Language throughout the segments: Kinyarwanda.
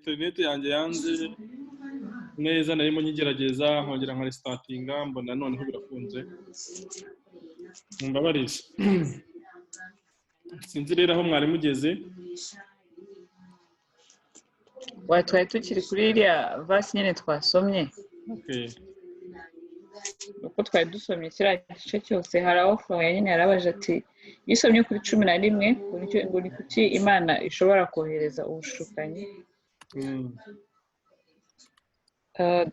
internet yanjye yanze neza, narimo nyigerageza nkongera nka restartinga mbona noneho birafunze. Mumbabarire. Sinzi rero aho mwari mugeze. Twari tukiri kuri iriya vasi nyine twasomye. Okay. Uko twari dusomye kiriya gice cyose hari aho Florian nyine yarabaje ati yisomye kuri 11 ngo ni kuki Imana ishobora kohereza ubushukanyi.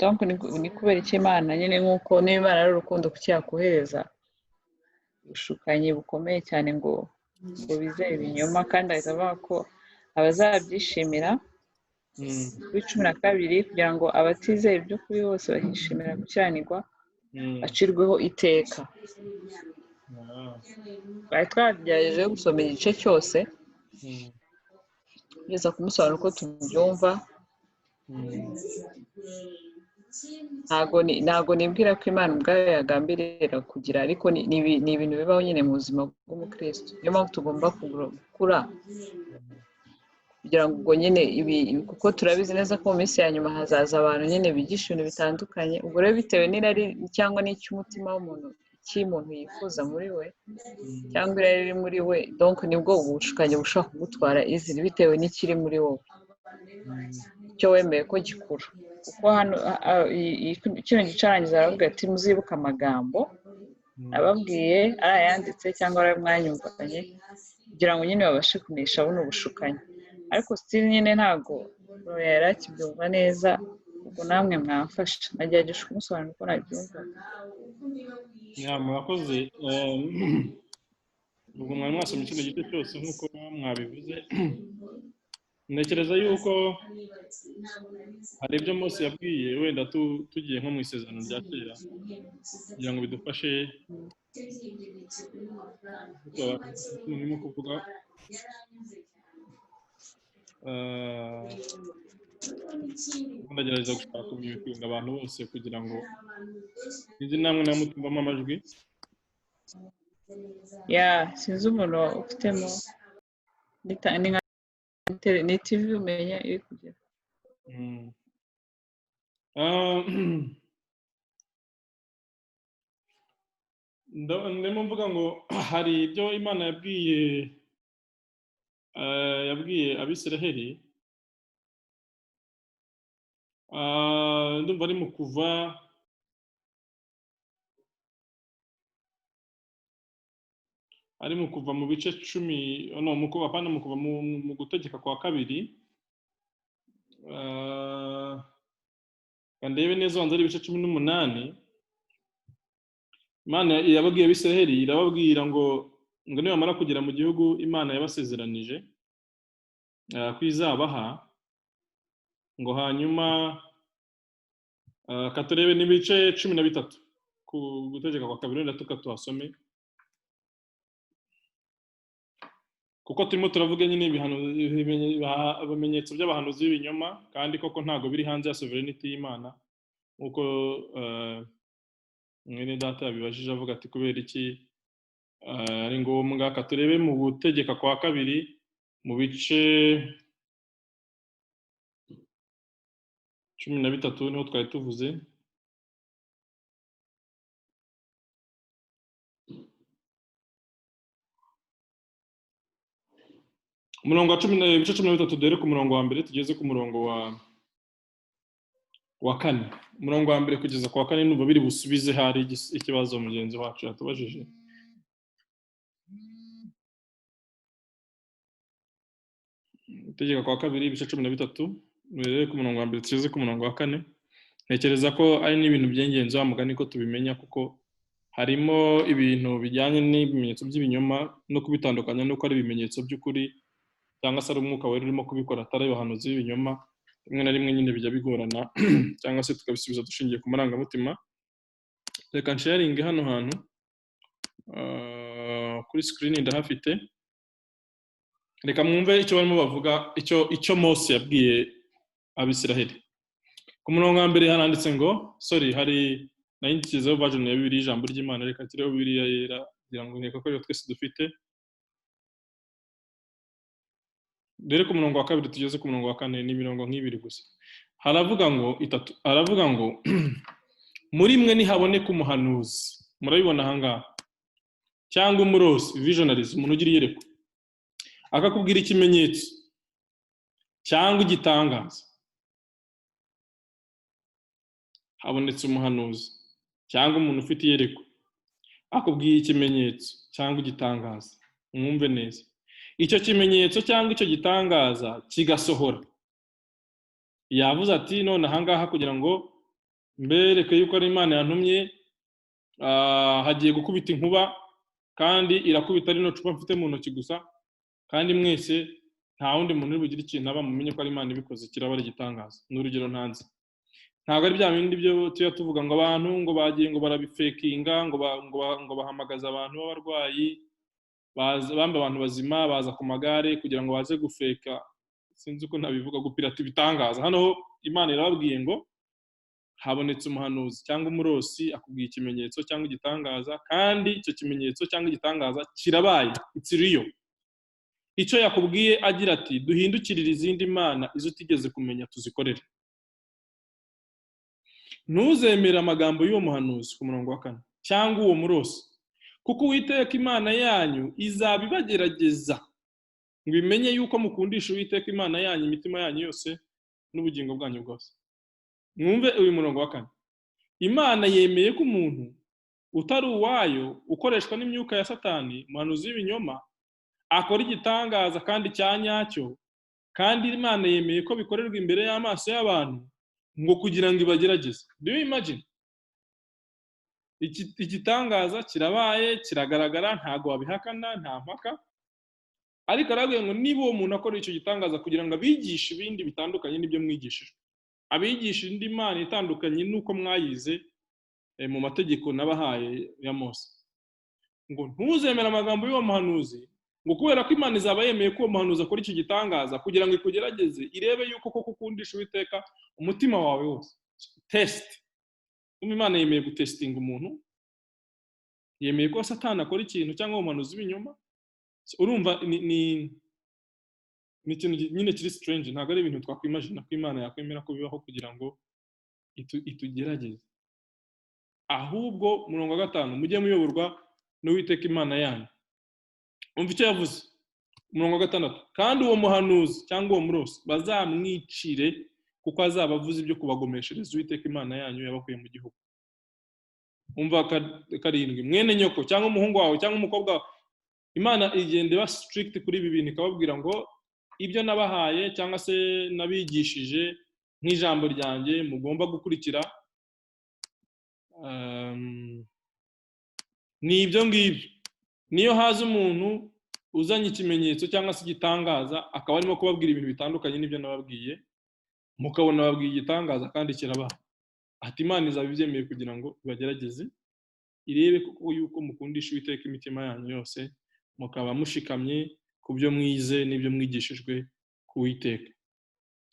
Donc ni kubera iki Imana nyine nk'uko n'Imana ari urukundo kuki yakohereza ubushukanyi bukomeye cyane ngo bizere ibinyoma, kandi ahita avuga ko abazabyishimira kuri 12 kugira ngo abatizeye iby'ukuri bose bahishimira gukiranirwa acirweho iteka. Bari twagerageje gusoma igice cyose kugeza kumusobanura uko tubyumva. Ntago nibwira ko Imana ubwayo yagambirira kugira, ariko ni ibintu bibaho nyine mu buzima bw'umukristo. Niyo mpamvu tugomba gukura kugira ngo ubwo nyine ibi kuko turabizi neza ko mu minsi ya nyuma hazaza abantu nyine bigisha ibintu bitandukanye. Ubwo rero bitewe n'irari cyangwa n'icy'umutima w'umuntu, cy'umuntu yifuza muri we cyangwa irari riri muri we, donc nibwo ubushukanyi bushobora kugutwara izina bitewe n'ikiri muri wowe, icyo wemeye ko gikura. Kuko hano kino gicarangiza aravuga ati muzibuka amagambo ababwiye ari ayanditse cyangwa ari mwanyumvanye kugira ngo nyine babashe kunesha buno bushukanyi. Ariko still nyine ntago yari akibyumva neza, ubwo namwe mwamfasha nagerageje kumusobanurira uko nabyumva. Murakoze. Ubwo mwari mwasomye kino gice cyose nk'uko mwabivuze. Ntekereza yuko hari ibyo Mose yabwiye wenda tugiye nko mu isezerano rya kera kugira ngo bidufashe turimo kuvuga ndagerageza gushaka kubikwinga abantu bose kugira ngo izi namwe namutumvamo amajwi. Sinzi umuntu ufitemo ni TV umenya iri kugera. Ndimo mvuga ngo hari ibyo Imana yabwiye Abisiraheli. Ndumva ari mu kuva mu bice 10 mu kuva mu gutegeka kwa kabiri. Ndebe neza wanze ari ibice 18. Imana yababwiye Abisiraheli, irababwira ngo nibamara kugera mu gihugu Imana yabasezeranije kwizabaha, ngo hanyuma katurebe n'ibice 13 ku gutegeka kwa kabiri wenda tukatuhasome, kuko turimo turavuga nyine ibimenyetso by'abahanuzi b'ibinyoma, kandi koko ntago biri hanze ya sovereignty y'Imana nkuko mwene data yabibajije avuga ati kubera iki ari ngombwa. Katurebe mu gutegeka kwa kabiri mu bice 13 niho twari tuvuze. Umurongo wa 10 ibice 13 dore ku murongo wa mbere tugeze ku murongo wa 4. Umurongo wa mbere kugeza ku wa 4 numva biri busubize hari ikibazo mugenzi wacu yatubajije. Tegeka kwa kabiri ibice 13 rero ku murongo wa mbere tugeze ku murongo wa 4. Ntekereza ko ari n'ibintu by'ingenzi wa mugani ko tubimenya, kuko harimo ibintu bijyanye n'ibimenyetso by'ibinyoma no kubitandukanya nuko ari ibimenyetso by'ukuri cyangwa se ari umwuka wera urimo kubikora atari abahanuzi b'ibinyoma. Rimwe na rimwe nyine bijya bigorana cyangwa se tukabisubiza dushingiye ku marangamutima. Reka sharing hano hantu kuri screen ndahafite. Reka mwumve icyo barimo bavuga, icyo Mose yabwiye Abisiraheli. Ku murongo wa mbere haranditse ngo hari nayindikizeho version ya Bibiliya ijambo ry'Imana. Reka tireho Bibiliya yera kugira ngo nkeka ko twese dufite. rero ku murongo wa kabiri tugeze ku murongo wa kane ni mirongo nk'ibiri gusa. Haravuga ngo muri mwe nihaboneka umuhanuzi, murabibona ahangaha, cyangwa umurozi, visionaries, umuntu ugira iyerekwa, akakubwira ikimenyetso cyangwa igitangaza. Habonetse umuhanuzi cyangwa umuntu ufite iyerekwa akubwiye ikimenyetso cyangwa igitangaza. Mwumve neza, icyo kimenyetso cyangwa icyo gitangaza kigasohora. Yavuze ati none ahangaha kugira ngo mbereke yuko ari Imana yantumye, hagiye gukubita inkuba, kandi irakubita rino cupa mfite mu ntoki gusa, kandi mwese nta wundi muntu uri bugire ikintu aba, mumenye ko ari Imana ibikoze, kiraba ari igitangaza. N'urugero ntanze, ntabwo ari bya bindi byo tuya tuvuga ngo abantu ngo bagiye ngo barabifekinga ngo bahamagaza abantu b'abarwayi, bamba abantu bazima baza ku magare kugira ngo baze gufeka, sinzi uko nabivuga, gupirata ibitangaza. Hano Imana irababwiye ngo habonetse umuhanuzi cyangwa umurosi akubwiye ikimenyetso cyangwa igitangaza, kandi icyo kimenyetso cyangwa igitangaza kirabaye, it's real. Icyo yakubwiye agira ati duhindukirire izindi mana izo utigeze kumenya tuzikorere. Ntuzemere amagambo y'uwo muhanuzi, ku murongo wa 4, cyangwa uwo murosi, kuko Uwiteka Imana yanyu izabibagerageza ngo imenye yuko mukundisha Uwiteka Imana yanyu imitima yanyu yose n'ubugingo bwanyu bwose. Mwumve uyu murongo wa 4. Imana yemeye ko umuntu utari uwayo ukoreshwa n'imyuka ya Satani, umuhanuzi w'ibinyoma, akora igitangaza kandi cyanyacyo, kandi Imana yemeye ko bikorerwa imbere y'amaso y'abantu ngo kugira ngo ibagerageze. Do you imagine? Igitangaza kirabaye, kiragaragara, ntago wabihakana, nta mpaka. Ariko arabwiye ngo niba uwo muntu akora icyo gitangaza kugira ngo abigishe ibindi bitandukanye n'ibyo mwigishijwe, abigisha indi Mana itandukanye nuko mwayize mu mategeko nabahaye ya Mose, ngo ntuzemere amagambo y'uwo muhanuzi, ngo kubera ko Imana izaba yemeye ko uwo muhanuzi akora icyo gitangaza kugira ngo ikugerageze, irebe yuko koko ukundisha Uwiteka umutima wawe wose. Test. Imana yemeye gutestinga umuntu, yemeye ko Satani akora ikintu cyangwa umuhanuzi w'ibinyoma. Urumva ni ikintu nyine kiri strange, ntabwo ari ibintu twakwimagina ko Imana yakwemera ko bibaho kugira ngo itugerageze. Ahubwo murongo wa 5, mujye muyoborwa n'Uwiteka Imana yanyu. Umva icyo yavuze murongo wa 6, kandi uwo muhanuzi cyangwa uwo murosi bazamwicire, kuko azaba avuze ibyo kubagomeshereza Uwiteka Imana yanyu yabakuye mu gihugu. Umva 7, mwene nyoko cyangwa umuhungu wawe cyangwa umukobwa wawe. Imana igende ba strict kuri ibi bintu, ikababwira ngo ibyo nabahaye cyangwa se nabigishije nk'ijambo ryanjye mugomba gukurikira, ni ibyo ngibyo. Niyo haza umuntu uzanye ikimenyetso cyangwa se igitangaza akaba arimo kubabwira ibintu bitandukanye n'ibyo nababwiye, mukabona babwiye igitangaza kandi kirabaha, ati Imana izabibyemeye kugira ngo ibagerageze, irebe kuko yuko mukundisha Uwiteka imitima yanyu yose, mukaba mushikamye ku byo mwize n'ibyo mwigishijwe ku Uwiteka.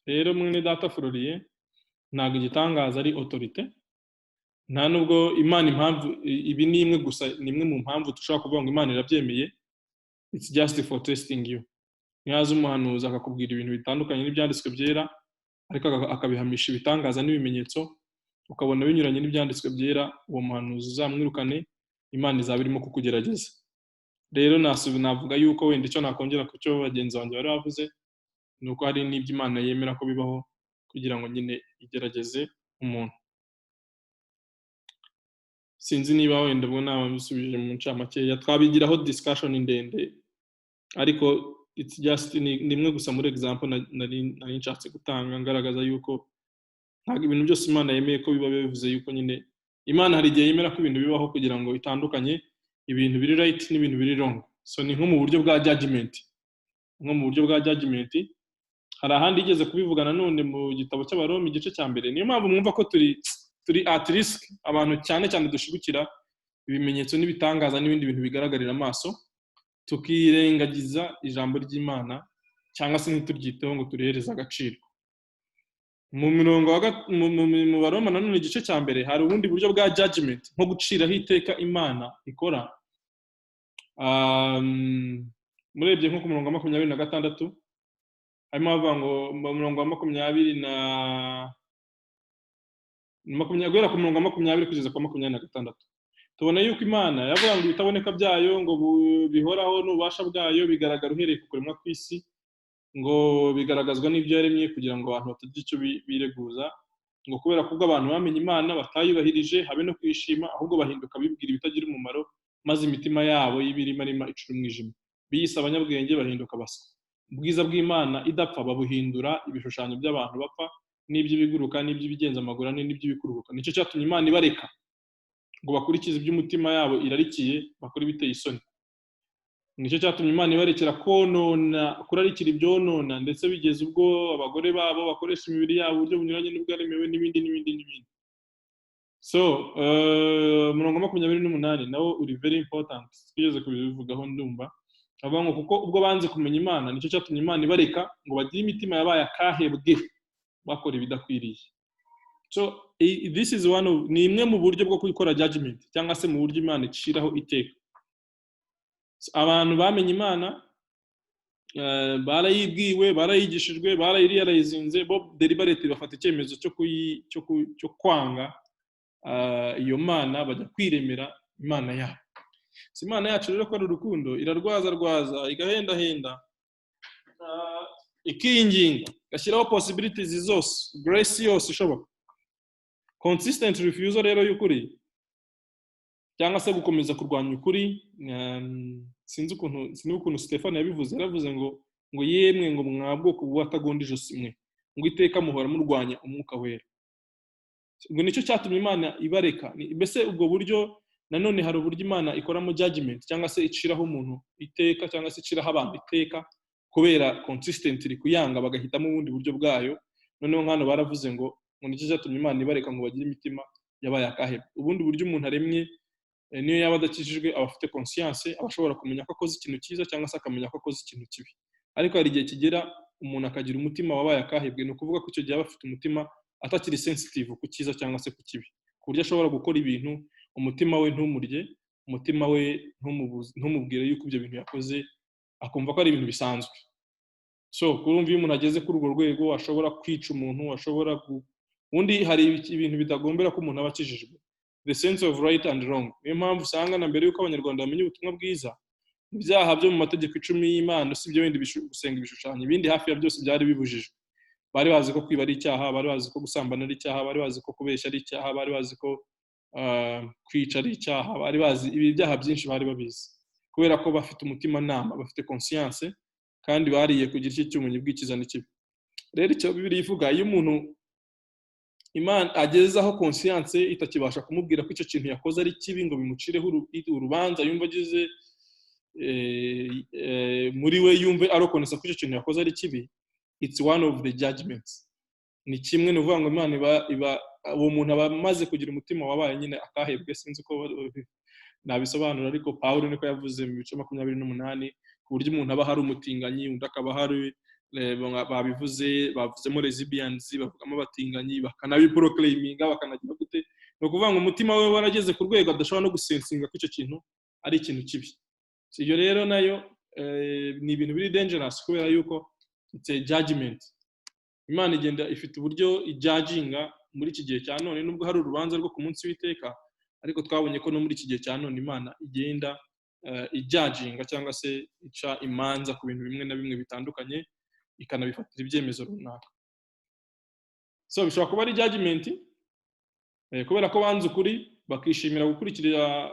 Rero mwene data Floriye, ntabwo igitangaza ari autorite, nta nubwo Imana impamvu ibi ni imwe gusa, ni imwe mu mpamvu dushobora kuvuga ngo Imana irabyemeye. It's just for testing you. Nyaza umuhanuzi akakubwira ibintu bitandukanye n'ibyanditswe byera, ariko akabihamisha ibitangaza n'ibimenyetso, ukabona binyuranye n'ibyanditswe byera, uwo muhanuzi uzamwirukane, Imana izaba irimo kukugerageza. Rero navuga yuko wenda icyo nakongera ku cyo bagenzi banjye bari bavuze, ni uko hari n'ibyo Imana yemera ko bibaho kugira ngo nyine igerageze umuntu. Sinzi niba wenda ubwo naba mbisubije mu ncamakeya, twabigiraho discussion ndende, ariko it's just ni imwe gusa muri example nari nshatse gutanga, ngaragaza yuko ntabwo ibintu byose Imana yemeye ko biba bivuze yuko nyine Imana hari igihe yemera ko ibintu bibaho kugira ngo itandukanye ibintu biri right n'ibintu biri wrong. So ni nko mu buryo bwa judgment, hari ahandi igeze kubivuga nanone mu gitabo cy'Abaroma igice cya mbere. Niyo mpamvu mwumva ko turi at risk, abantu cyane cyane dushigukira ibimenyetso n'ibitangaza n'ibindi bintu bigaragarira amaso, tukirengagiza ijambo ry'Imana cyangwa se ntituryiteho ngo turihereze agaciro. Mu Baroma nanone igice cya mbere hari ubundi buryo bwa judgment, nko guciraho iteka Imana ikora. Murebye nko ku murongo wa 26, harimo bavuga ngo umurongo wa 20 guhera ku murongo wa 20 kugeza ku 26 tubona yuko Imana yavuga ngo ibitaboneka byayo ngo bihoraho n'ububasha bwayo bigaragara uhereye ku kuremwa kw'isi ngo bigaragazwa n'ibyo yaremye kugira ngo abantu batagira icyo bireguza ngo kubera ko abantu bamenye Imana batayubahirije habe no kwishima ahubwo bahinduka bibwira ibitagira umumaro maze imitima yabo y'ibirimarima icura umwijima biyise abanyabwenge bahinduka baswa ubwiza bw'Imana idapfa babuhindura ibishushanyo by'abantu bapfa n'iby'ibiguruka n'iby'ibigenza amaguru n'iby'ibikururuka nicyo cyatumye Imana ibareka ngo bakurikize iby'umutima yabo irarikiye bakora ibiteye isoni nicyo cyatumye Imana ibarekera konona kurarikira ibyonona ndetse bigeze ubwo abagore babo bakoresha imibiri yabo uburyo bunyuranye n'ubwaremewe n'ibindi so umurongo wa 28 nawo uri very important twigeze kubivugaho ndumva avuga ngo kuko ubwo banze kumenya Imana nicyo cyatumye Imana ibareka ngo bagire imitima yabaye akahebwe bakora ibidakwiriye so this is ni imwe mu buryo bwo gukora judgment cyangwa se mu buryo Imana iciraho iteka abantu bamenye Imana barayibwiwe barayigishijwe barayiriyazinze bo deliberate bafata icyemezo cyo kwanga iyo Mana bajya kwiremera Imana yabo si Imana yacu rero ko ari urukundo irarwaza igahendahenda ikinginga gashyiraho possibilities zose grace yose ishoboka consistent refusal rero y'ukuri cyangwa se gukomeza kurwanya ukuri sinzi ukuntu Stefano yabivuze yaravuze ngo yemwe ngo mwabwoko bw'atagonda ijosi mwe ngo iteka muhora murwanya umwuka wera ngo nicyo cyatumye Imana ibareka mbese ubwo buryo nanone hari uburyo Imana ikoramo judgment cyangwa se iciraho umuntu iteka cyangwa se iciraho abantu iteka kubera consistently kuyanga bagahitamo ubundi buryo bwayo noneho nkano baravuze ngo nicyo cyatumye Imana ibareka ngo bagire imitima yabaye akahebwe ubundi buryo umuntu aremye niyo yaba adakijijwe aba afite conscience abashobora kumenya ko akoze ikintu cyiza cyangwa se akamenya ko akoze ikintu kibi ariko hari igihe kigera umuntu akagira umutima wabaye akahebwe ni ukuvuga ko icyo gihe aba afite umutima atakiri sensitive ku cyiza cyangwa se ku kibi ku buryo ashobora gukora ibintu umutima we ntumurye umutima we ntumubwire yuko ibyo bintu yakoze akumva ko ari ibintu bisanzwe so kurumva iyo umuntu ageze kuri urwo rwego ashobora kwica umuntu ashobora ubundi hari ibintu bitagombera ko umuntu aba akijijwe the sense of right and wrong niyo mpamvu usanga na mbere yuko abanyarwanda bamenye ubutumwa bwiza ibyaha byo mu mategeko 10 y'Imana usibye wenda gusenga ibishushanyo ibindi hafi ya byose byari bibujijwe bari bazi ko kwiba ari icyaha bari bazi ko gusambana ari icyaha bari bazi ko kubeshya ari icyaha bari bazi ko kwica ari icyaha bari bazi ibi byaha byinshi bari babizi kubera ko bafite umutima nama bafite conscience kandi bariye kugira iki cy'umunyi bw'ikiza n'ikibi rero icyo Bibiliya ivuga iyo umuntu Imana agezaho conscience itakibasha kumubwira ko icyo kintu yakoze ari kibi ngo bimucireho urubanza yumva agize muri we yumve arokonesa ko icyo kintu yakoze ari kibi it's one of the judgments ni kimwe no vuga ngo Imana uwo muntu aba amaze kugira umutima wabaye nyine akahebwe sinzi ko nabisobanura ariko Paulo niko yavuze mu bice 28 ku buryo umuntu aba hari umutinganyi undi akaba hari bavuzemo lesbians bavugamo abatinganyi bakanabiproclaiminga bakanagira gute no kuvuga ngo umutima we warageze ku rwego adashobora no gusensinga ko icyo kintu ari ikintu kibi iyo rero nayo ni ibintu biri dangerous kubera yuko it's a judgment Imana igenda ifite uburyo ijudginga muri iki gihe cya none nubwo hari urubanza rwo ku munsi w'iteka ariko twabonye ko no muri iki gihe cya none Imana igenda ijudginga cyangwa se ica imanza ku bintu bimwe na bimwe bitandukanye ikanabifatira ibyemezo runaka so bishobora kuba ari judgment kubera ko banze ukuri bakishimira gukurikira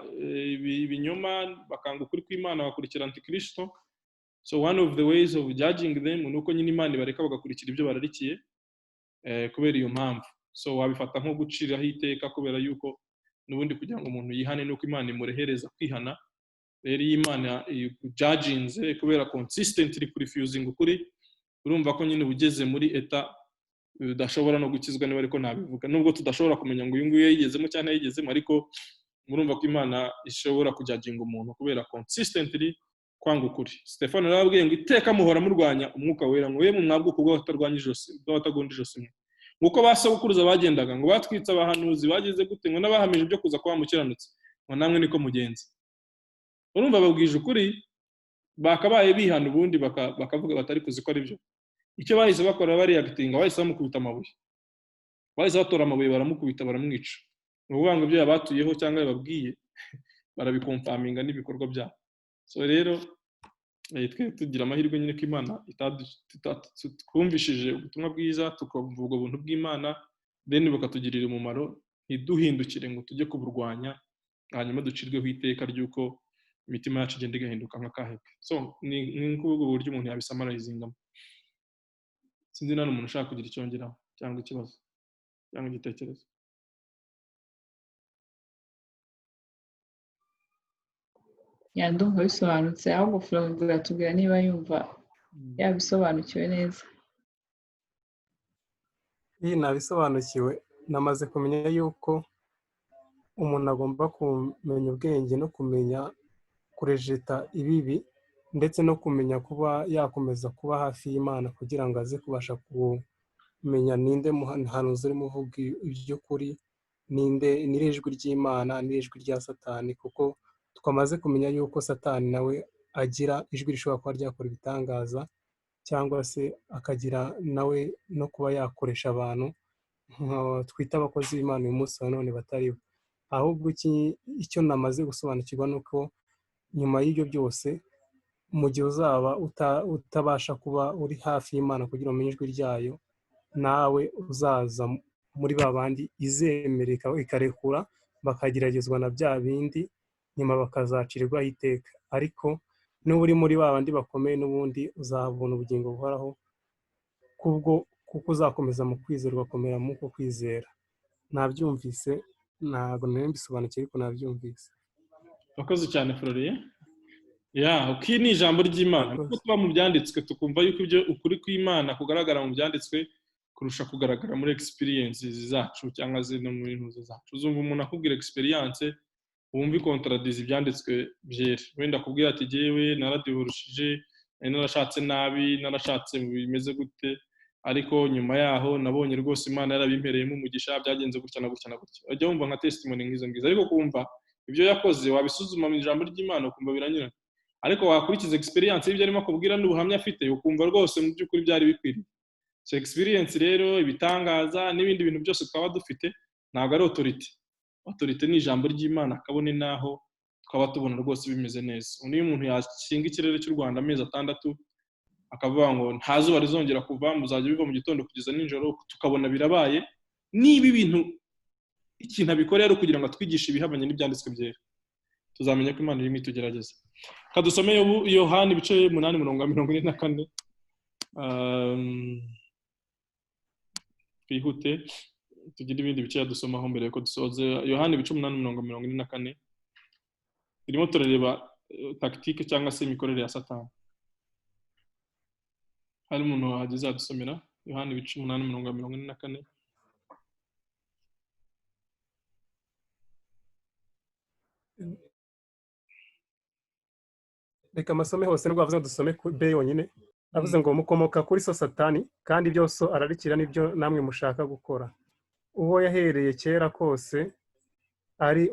ibinyoma bakanga ukuri kw'Imana bakurikira antikristo so one of the ways of judging them nuko nyine Imana ibareka bagakurikira ibyo bararikiye kubera iyo mpamvu so wabifata nko guciraho iteka kubera yuko nubundi kugira ngo umuntu yihane nuko Imana imurehereza kwihana rero Imana judginze kubera consistently refusing ukuri urumva ko nyine ugeze muri eta udashobora no gukizwa niba ariko nabivuga nubwo tudashobora kumenya ngo uyu nguyu yigezemo cyane yigezemo ariko murumva ko Imana ishobora kujudginga umuntu kubera consistently kwanga ukuri Stefano yarabwiye ngo iteka muhora murwanya umwuka wera ngo yemwe mwabwuko bw'abatarwanya ijosi bw'abatagonda ijosi mwe nguko basokuruza bagendaga ngo batwitse abahanuzi bageze gute ngo nabahamije ibyo kuza kwa mukiranutse ngo namwe niko mugenzi urumva babwije ukuri bakabaye bihana ubundi bakavuga batari kuzi ko ari byo icyo bahise bakora bariyagitinga, bahise bamukubita amabuye, bahise batora amabuye baramukubita baramwica. Ni ukuvuga ngo ibyo yabatuyeho cyangwa yababwiye barabikomfaminga n'ibikorwa byabo. So rero twe tugira amahirwe nyine ko Imana twumvishije ubutumwa bwiza tukavuga ubuntu bw'Imana, then bukatugirira umumaro, ntiduhindukire ngo tujye kuburwanya hanyuma ducirweho iteka ry'uko imitima yacu igenda igahinduka nk'akahebwe. So ni nk'ubwo buryo umuntu yabisamarayizingamo. Sinzi nta n'umuntu ushaka kugira icyongeraho cyangwa ikibazo cyangwa igitekerezo. Ndumva bisobanutse, ahubwo Florent atubwira niba yumva yabisobanukiwe neza. Iyi nabisobanukiwe, namaze kumenya yuko umuntu agomba kumenya ubwenge no kumenya kurejeta ibibi, ndetse no kumenya kuba yakomeza kuba hafi y'Imana kugira ngo aze kubasha kumenya ninde muhanuzi urimo uvuga iby'ukuri, ninde n'ijwi ry'Imana n'ijwi rya Satani, kuko twamaze kumenya yuko Satani nawe agira ijwi rishobora kuba ryakora ibitangaza, cyangwa se akagira nawe no kuba yakoresha abantu twita abakozi b'Imana uyu munsi wa none batari bo. Ahubwo icyo namaze gusobanukirwa ni uko nyuma y'ibyo byose, mu gihe uzaba utabasha kuba uri hafi y'Imana kugira umenye ijwi ryayo, nawe uzaza muri ba bandi izemereka ikarekura bakageragezwa na bya bindi, nyuma bakazacirirwaho iteka. Ariko n'uba uri muri ba bandi bakomeye n'ubundi uzahabona ubugingo buhoraho, kuko uzakomeza mu kwizera ugakomera mu uko kwizera. Nabyumvise, ntabwo nari mbisobanukiwe ariko nabyumvise. Wakoze cyane Florent. Uko ni ijambo ry'Imana, kuko tuba mu byanditswe tukumva yuko ibyo ukuri kw'Imana kugaragara mu byanditswe kurusha kugaragara muri experiences zacu cyangwa se no muri ntuzo zacu. Uzumva umuntu akubwira experience wumva ikontradiza ibyanditswe byera, wenda akubwira ati jyewe naradiburushije, narashatse nabi, narashatse bimeze gute, ariko nyuma yaho nabonye rwose Imana yarabimpereyemo umugisha, byagenze gutya na gutya na gutya. Ujya wumva nka testimony ngizo ngizo, ariko kumva ibyo yakoze wabisuzuma mu ijambo ry'Imana ukumva biranyuranye, ariko wakurikiza experience y'ibyo arimo akubwira n'ubuhamya afite ukumva rwose mu by'ukuri byari bikwiriye. So experience rero, ibitangaza n'ibindi bintu byose twaba dufite ntabwo ari authority ni ijambo ry'Imana, kabone naho twaba tubona rwose bimeze neza. Niyo umuntu yashinga ikirere cy'u Rwanda amezi 6 akavuga ngo nta zuba rizongera kuva, muzajya biva mu gitondo kugeza nijoro, tukabona birabaye, niba ibintu ikintu abikorera kugira ngo atwigishe ibihabanye n'ibyanditswe byera, tuzamenya ko Imana irimo itugerageza. Kadusome Yohana ibice 8:44. Twihute tugira ibindi bice yadusomaho mbere yuko dusoze. Yohana ibice 8:44 irimo turareba tactique cyangwa se imikorere ya Satani. Hari umuntu wahageze adusomera Yohana ibice 8:44. Reka amasome hose nubwo bavuze dusome be yonyine. Avuze ngo mukomoka kuri so Satani, kandi byose ararikira n'ibyo namwe mushaka gukora. Uwo yahereye kera kose ari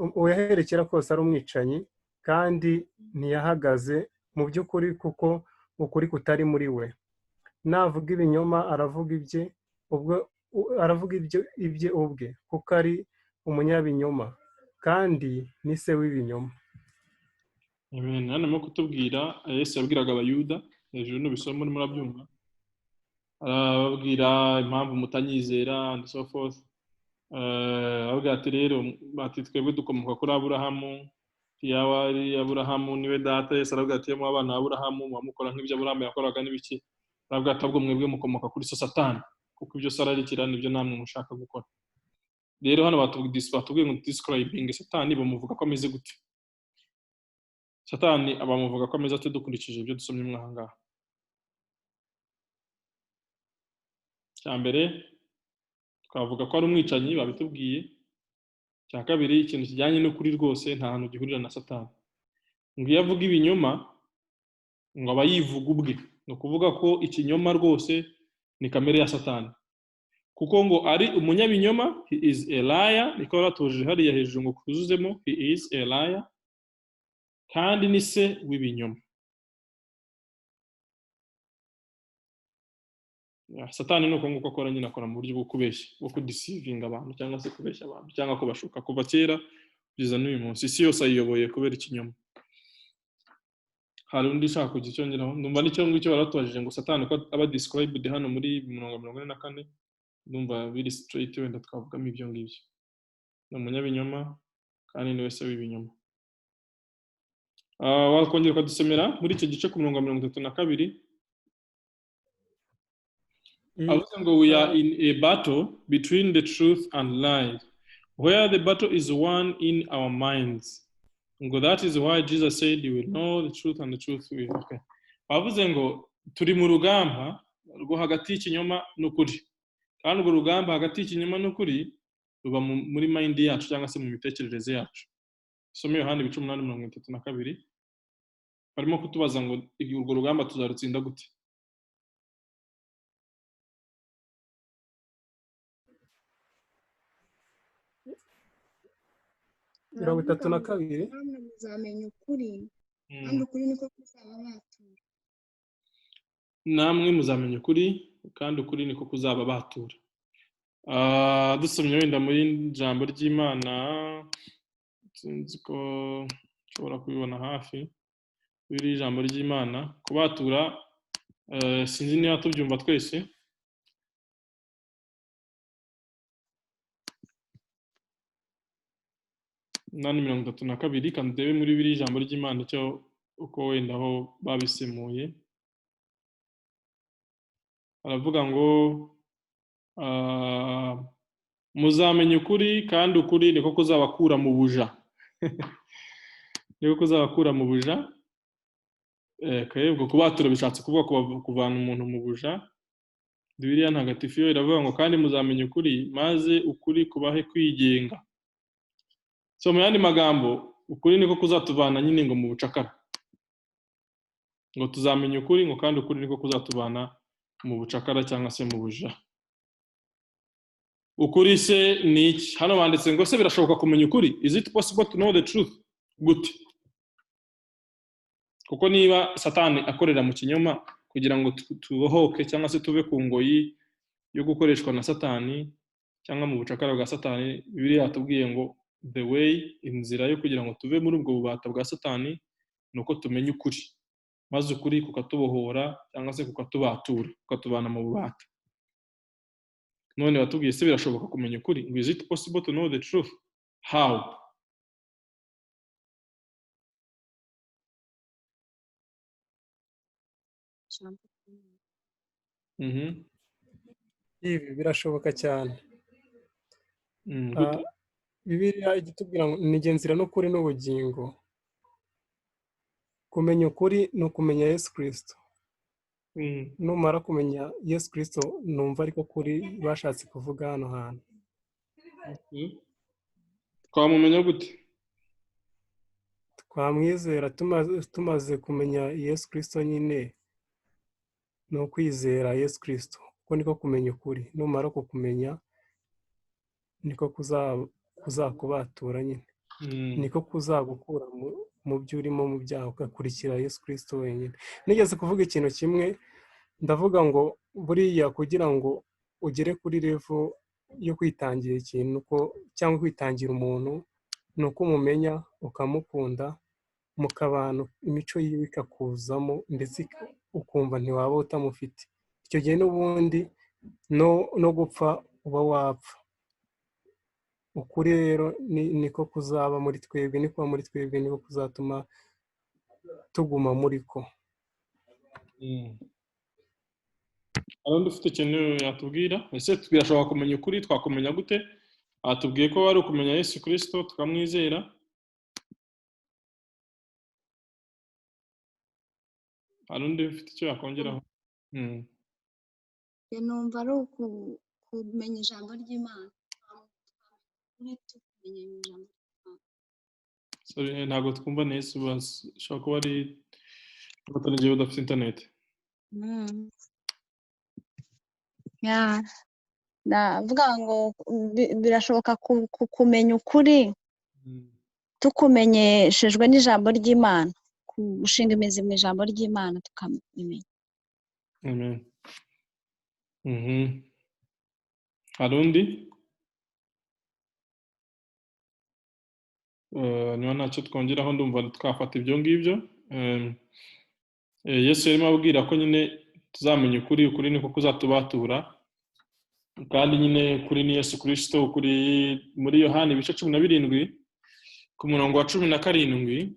umwicanyi, kandi ntiyahagaze mu by'ukuri kuko ukuri kutari muri we. Navuga ibinyoma aravuga ibye ubwe, kuko ari umunyabinyoma kandi ni se w'ibinyoma. Amen. Hano mo kutubwira Yesu yabwiraga abayuda hejuru n'ubisoma muri murabyumva, arababwira impamvu mutanyizera and so forth. Ababwira ati rero bati twebwe dukomoka kuri Aburahamu, yawari Aburahamu niwe data. Yesu arabwira ati mu abana Aburahamu mukora nk'ibyo Aburahamu yakoraga n'ibiki. Arabwira ati ahubwo mwebwe mukomoka kuri so Satani, kuko ibyo sararikira nibyo namwe mushaka gukora. Rero hano batubwiye ngo describing Satani bamuvuga ko ameze gute. Satani abamuvuga ko ameze ate dukurikije ibyo dusomye mwahangaha. Cyambere twavuga ko ari umwicanyi, babitubwiye. Cya kabiri ikintu kijyanye no kuri rwose nta hantu gihurira na Satani. Ngo iyo avuga ibinyoma ngo aba yivuga ubwe, no kuvuga ko ikinyoma rwose ni kamere ya Satani, kuko ngo ari umunyabinyoma, he is a liar. Niko batuje hariya hejuru ngo kuzuzemo he is a liar, kandi ni se w'ibinyoma. Satani nuko nguko akora nyine, akora mu buryo bwo kubeshya, bwo kudisivinga abantu cyangwa se kubeshya abantu cyangwa kubashuka kuva kera kugeza n'uyu munsi. Isi yose ayiyoboye kubera ikinyoma. Hari undi ushaka kugira icyo ngeraho? Ndumva nicyo ngicyo baratubajije ngo Satani ko aba described hano muri 44, ndumva biri straight, wenda twavugamo ibyo ngibyo. Ni umunyabinyoma kandi ni wese w'ibinyoma. Wakongera ukadusomera muri icyo gice ku 32. Avuga ngo we are in a battle between the truth and lies, where the battle is won in our minds. Ngo that is why Jesus said you will know the truth and the truth will. Okay. Bavuze ngo turi mu rugamba rwo hagati y'ikinyoma n'ukuri. Kandi urwo rugamba hagati y'ikinyoma n'ukuri ruba muri mind yacu cyangwa se mu mitekerereze yacu. Some Yohana 18:32. Barimo kutubaza ngo urwo rugamba tuzarutsinda gute? Mirongo itatu na kabiri. Namwe muzamenya ukuri, kandi ukuri niko kuzababatura. Namwe muzamenya ukuri, kandi ukuri niko kuzababatura. Dusomye wenda muri ijambo ry'Imana, sinzi ko nshobora kubibona hafi. Biri ijambo ry'Imana, kubatura, sinzi niba tubyumva twese. Nani 32, kandi debe muri biri ijambo ry'Imana icyo uko wenda aho babisemuye. Aravuga ngo muzamenye ukuri, kandi ukuri niko kuzabakura mu buja. Niko kuzabakura mu buja. Kayebwo kubatura bishatse kuvuga kuvana umuntu mu buja. Bibiliya ntagatifu yo iravuga ngo kandi muzamenye ukuri, maze ukuri kubahe kwigenga. So mu yandi magambo, ukuri niko kuzatuvana nyine ngo mu bucakara. Ngo tuzamenye ukuri, ngo kandi ukuri niko kuzatuvana mu bucakara cyangwa se mu buja. Ukuri se ni iki? Hano banditse ngo se birashoboka kumenya ukuri? Is it possible to know the truth? Gute? Kuko niba Satani akorera mu kinyoma kugira ngo tubohoke cyangwa se tuve ku ngoyi yo gukoreshwa na Satani cyangwa mu bucakara bwa Satani, Bibiliya yatubwiye ngo the way, inzira yo kugira ngo tuve muri ubwo bubata bwa Satani nuko tumenya ukuri, maze ukuri kukatubohora cyangwa se kukatubatura, kukatubana mu bubata. None batubwiye se birashoboka kumenya ukuri? Is it possible to know the truth? How? Ibi birashoboka cyane. Bibiliya igitubwira ngo ni inzira n'ukuri n'ubugingo. Kumenya ukuri ni ukumenya Yesu Kristo. Numara kumenya Yesu Kristo, numva ariko kuri bashatse kuvuga hano hantu. Twamumenya gute? Twamwizera tumaze kumenya Yesu Kristo nyine, ni ukwizera Yesu Kristo. Kuko niko kumenya ukuri. Numara kukumenya niko kuzakubatura nyine. Niko kuzagukura mu byo urimo mu byaha, ugakurikira Yesu Kristo wenyine. Nigeze kuvuga ikintu kimwe, ndavuga ngo buriya kugira ngo ugere kuri level yo kwitangira ikintu cyangwa kwitangira umuntu, ni uko umumenya ukamukunda, mukabana imico yiwe ikakuzamo, ndetse ukumva ntiwaba utamufite. Icyo gihe n'ubundi no gupfa uba wapfa. Ukuri rero niko kuzaba muri twebwe, niko muri twebwe, niko kuzatuma tuguma muri ko. Arundi ufite ikintu yatubwira? Ese birashoboka kumenya ukuri? Twakumenya gute? Atubwiye ko ari ukumenya Yesu Kristo tukamwizera. Arundi ufite icyo yakongeraho? Numva ari kumenya ijambo ry'Imana. Sorry, ntabwo twumva neza, bashobora kuba ari abatangiye badafite internet. Ndavuga ngo birashoboka kumenya ukuri tukumenyeshejwe n'ijambo ry'Imana, gushinga imizi mu ijambo ry'Imana tukamenya. Amen. hari undi niba ntacyo twongeraho ndumva twafata ibyo ngibyo. Yesu yarimo abwira ko nyine tuzamenya ukuri, ukuri niko kuzatubatura, kandi nyine kuri ni Yesu Kristo. Ukuri muri Yohani ibice 17 ku murongo wa 17,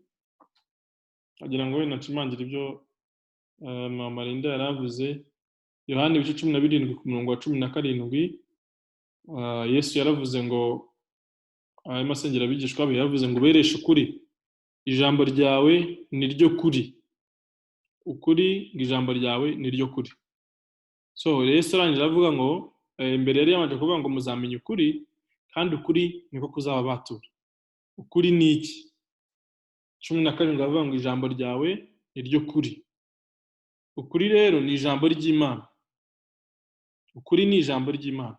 agira ngo wenda nshimangira ibyo Mama Linda yaravuze. Yohani ibice 17 ku murongo wa 17, Yesu yaravuze ngo arimo asengera abigishwa be, yavuze ngo bereshe ukuri, ijambo ryawe ni ryo kuri, ukuri ijambo ryawe ni ryo kuri. So Yesu arangije avuga ngo imbere yari yabanje kuvuga ngo muzamenya ukuri, kandi ukuri niko kuzababatura. Ukuri ni iki? 17 avuga ngo ijambo ryawe ni ryo kuri. Ukuri rero ni ijambo ry'Imana. Ukuri ni ijambo ry'Imana,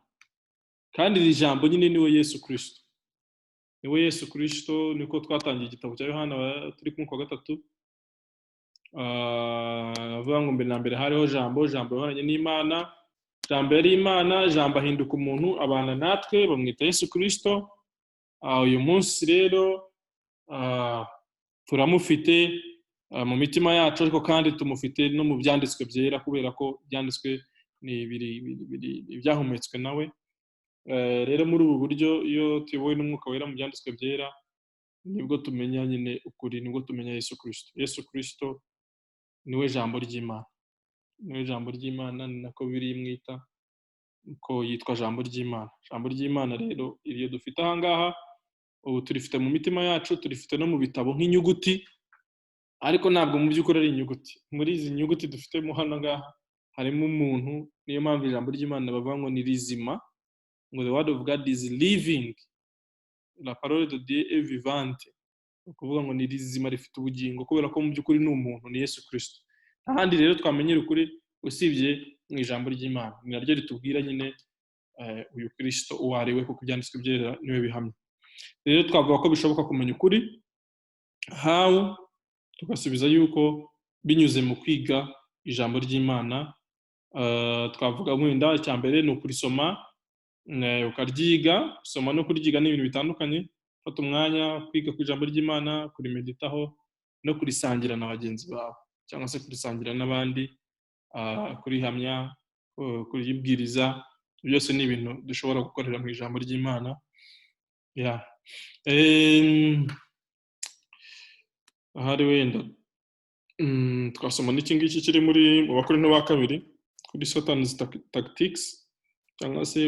kandi iri jambo nyine niwe Yesu Kristo. Niwe Yesu Kristo. Niko twatangiye igitabo cya Yohana turi ku wa 3, avuga ngo mbere na mbere hariho jambo, jambo yahoranye n'Imana, jambo yari Imana, jambo ahinduka umuntu abana natwe, bamwita Yesu Kristo. Uyu munsi rero turamufite mu mitima yacu, ariko kandi tumufite no mu byanditswe byera, kubera ko byanditswe ni ibyahumetswe nawe. Rero muri ubu buryo iyo tuyobowe n'umwuka wera mu byanditswe byera, nibwo tumenya nyine ukuri, nibwo tumenya Yesu Kristo. Yesu Kristo niwe jambo ry'Imana, niwe jambo ry'Imana, ni nako biri mwita ko yitwa jambo ry'Imana. Jambo ry'Imana rero iyo dufite aha ngaha, ubu turifite mu mitima yacu, turifite no mu bitabo nk'inyuguti, ariko ntabwo mu by'ukuri ari inyuguti. Muri izi nyuguti dufitemo hano ngaha harimo umuntu. Niyo mpamvu ijambo ry'Imana bavuga ngo ni rizima, ngo the word of God is living, la parole de Dieu est vivante. Ukuvuga ngo ni rizima, rifite ubugingo, kubera ko mu by'ukuri ni umuntu, ni Yesu Kristo. Ahandi rero twamenyera ukuri usibye mu ijambo ry'Imana, ni naryo ritubwira nyine uyu Kristo uwo ari we, kuko ibyanditswe byera niwe bihamya. Rero twavuga ko bishoboka kumenya ukuri. How? Tugasubiza yuko binyuze mu kwiga ijambo ry'Imana. Twavuga wenda icya mbere ni ukurisoma, ukaryiga. Gusoma no kuryiga ni ibintu bitandukanye. Fata umwanya kwiga ku ijambo ry'Imana, kurimeditaho no kurisangira na bagenzi bawe, cyangwa se kurisangira n'abandi, kurihamya, kuribwiriza. Byose ni ibintu dushobora gukorera mu ijambo ry'Imana. Ahari wenda twasoma n'iki ngiki kiri mu Bakorinto ba 2 kuri Satan's tactics, cyangwa se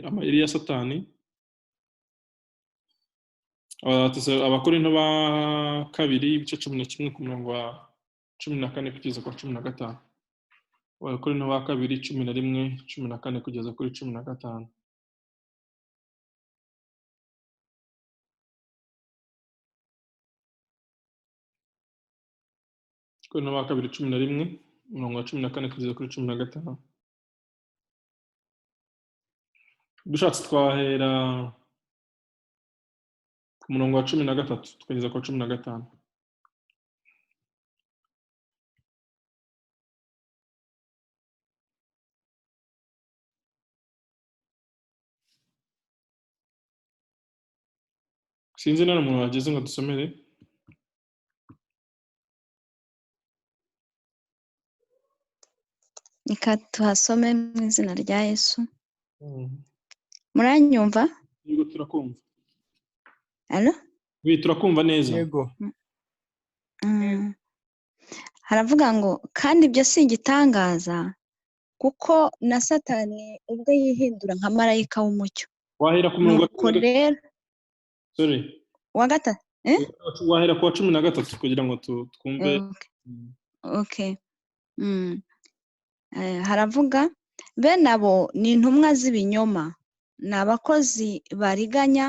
amayeri ya Satani. Abakorinto ba 2 ibice 11 ku murongo wa 14 kugeza kwa 15. Abakorinto ba 2 11 14 kugeza kuri 15. Abakorinto ba 2 11 umurongo wa 14 kugeza kuri 15. Dushatse twahera ku murongo wa 13 tukageza kwa 15. Sinzi none umuntu wageze ngo dusomere. Reka tuhasome mu izina rya Yesu. Muranyumva? Yego turakumva. Allo? Oui, turakumva neza. Yego. Haravuga ngo kandi ibyo si igitangaza, kuko na Satani ubwo yihindura nka marayika w'umucyo. Wahera ku murongo wa gatatu. Wahera ku wa 13 kugira ngo twumve. Okay. Haravuga bene abo ni intumwa z'ibinyoma, ni abakozi bariganya,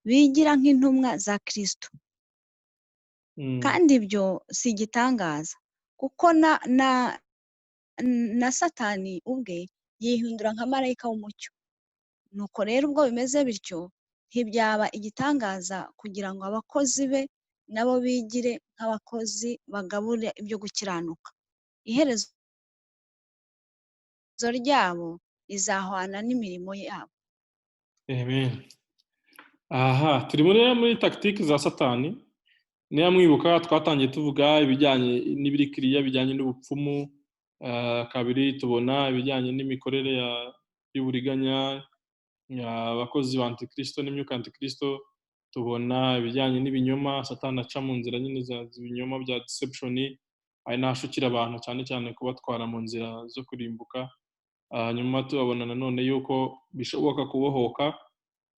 bigira nk'intumwa za Kristo. Kandi ibyo si igitangaza, kuko na Satani ubwe yihindura nka marayika w'umucyo. Nuko rero ubwo bimeze bityo, ntibyaba igitangaza kugira ngo abakozi be nabo bigire nk'abakozi bagabura ibyo gukiranuka. Iherezo ryabo izahwana n'imirimo yabo. Amen. Aha turi muri tactique za Satani. Niba mwibuka twatangiye tuvuga ibijyanye n'ibirikiriya bijyanye n'ubupfumu, kabiri tubona ibijyanye n'imikorere y'uburiganya, abakozi ba antikristo n'imyuka antikristo, tubona ibijyanye n'ibinyoma Satani aca mu nzira nyine z'ibinyoma bya deception, ari nashukira abantu cyane cyane kubatwara mu nzira zo kurimbuka. Nyuma tubabona nanone yuko bishoboka kubohoka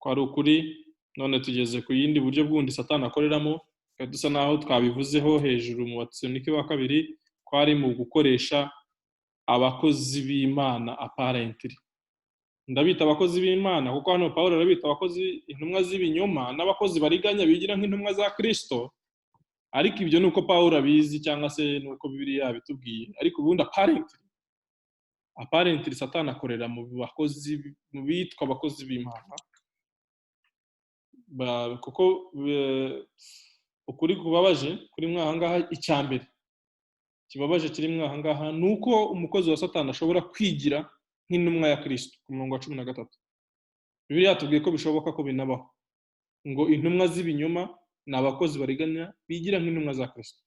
kwa ari ukuri. None tugeze ku yindi buryo bwundi Satani akoreramo, dusa naho twabivuzeho hejuru mu Batesalonike wa kabiri, ko ari mu gukoresha abakozi b'Imana apparently. Ndabita abakozi b'Imana kuko hano Pawulo arabita abakozi intumwa z'ibinyoma n'abakozi bariganya bigira nk'intumwa za Kristo, ariko ibyo nuko Pawulo abizi cyangwa se nuko Bibiliya yabitubwiye. Ariko ubundi apparently Satani akorera mu bakozi, mu bitwa abakozi b'Imana, kuko ukuri kubabaje kuri mwahangaha, icyambere kibabaje kiri mwahangaha nuko umukozi wa Satani ashobora kwigira nk'intumwa ya Kristo. Ku murongo wa 13 Bibiliya yatubwiye ko bishoboka ko binabaho, ngo intumwa z'ibinyoma ni abakozi bariganya bigira nk'intumwa za Kristo.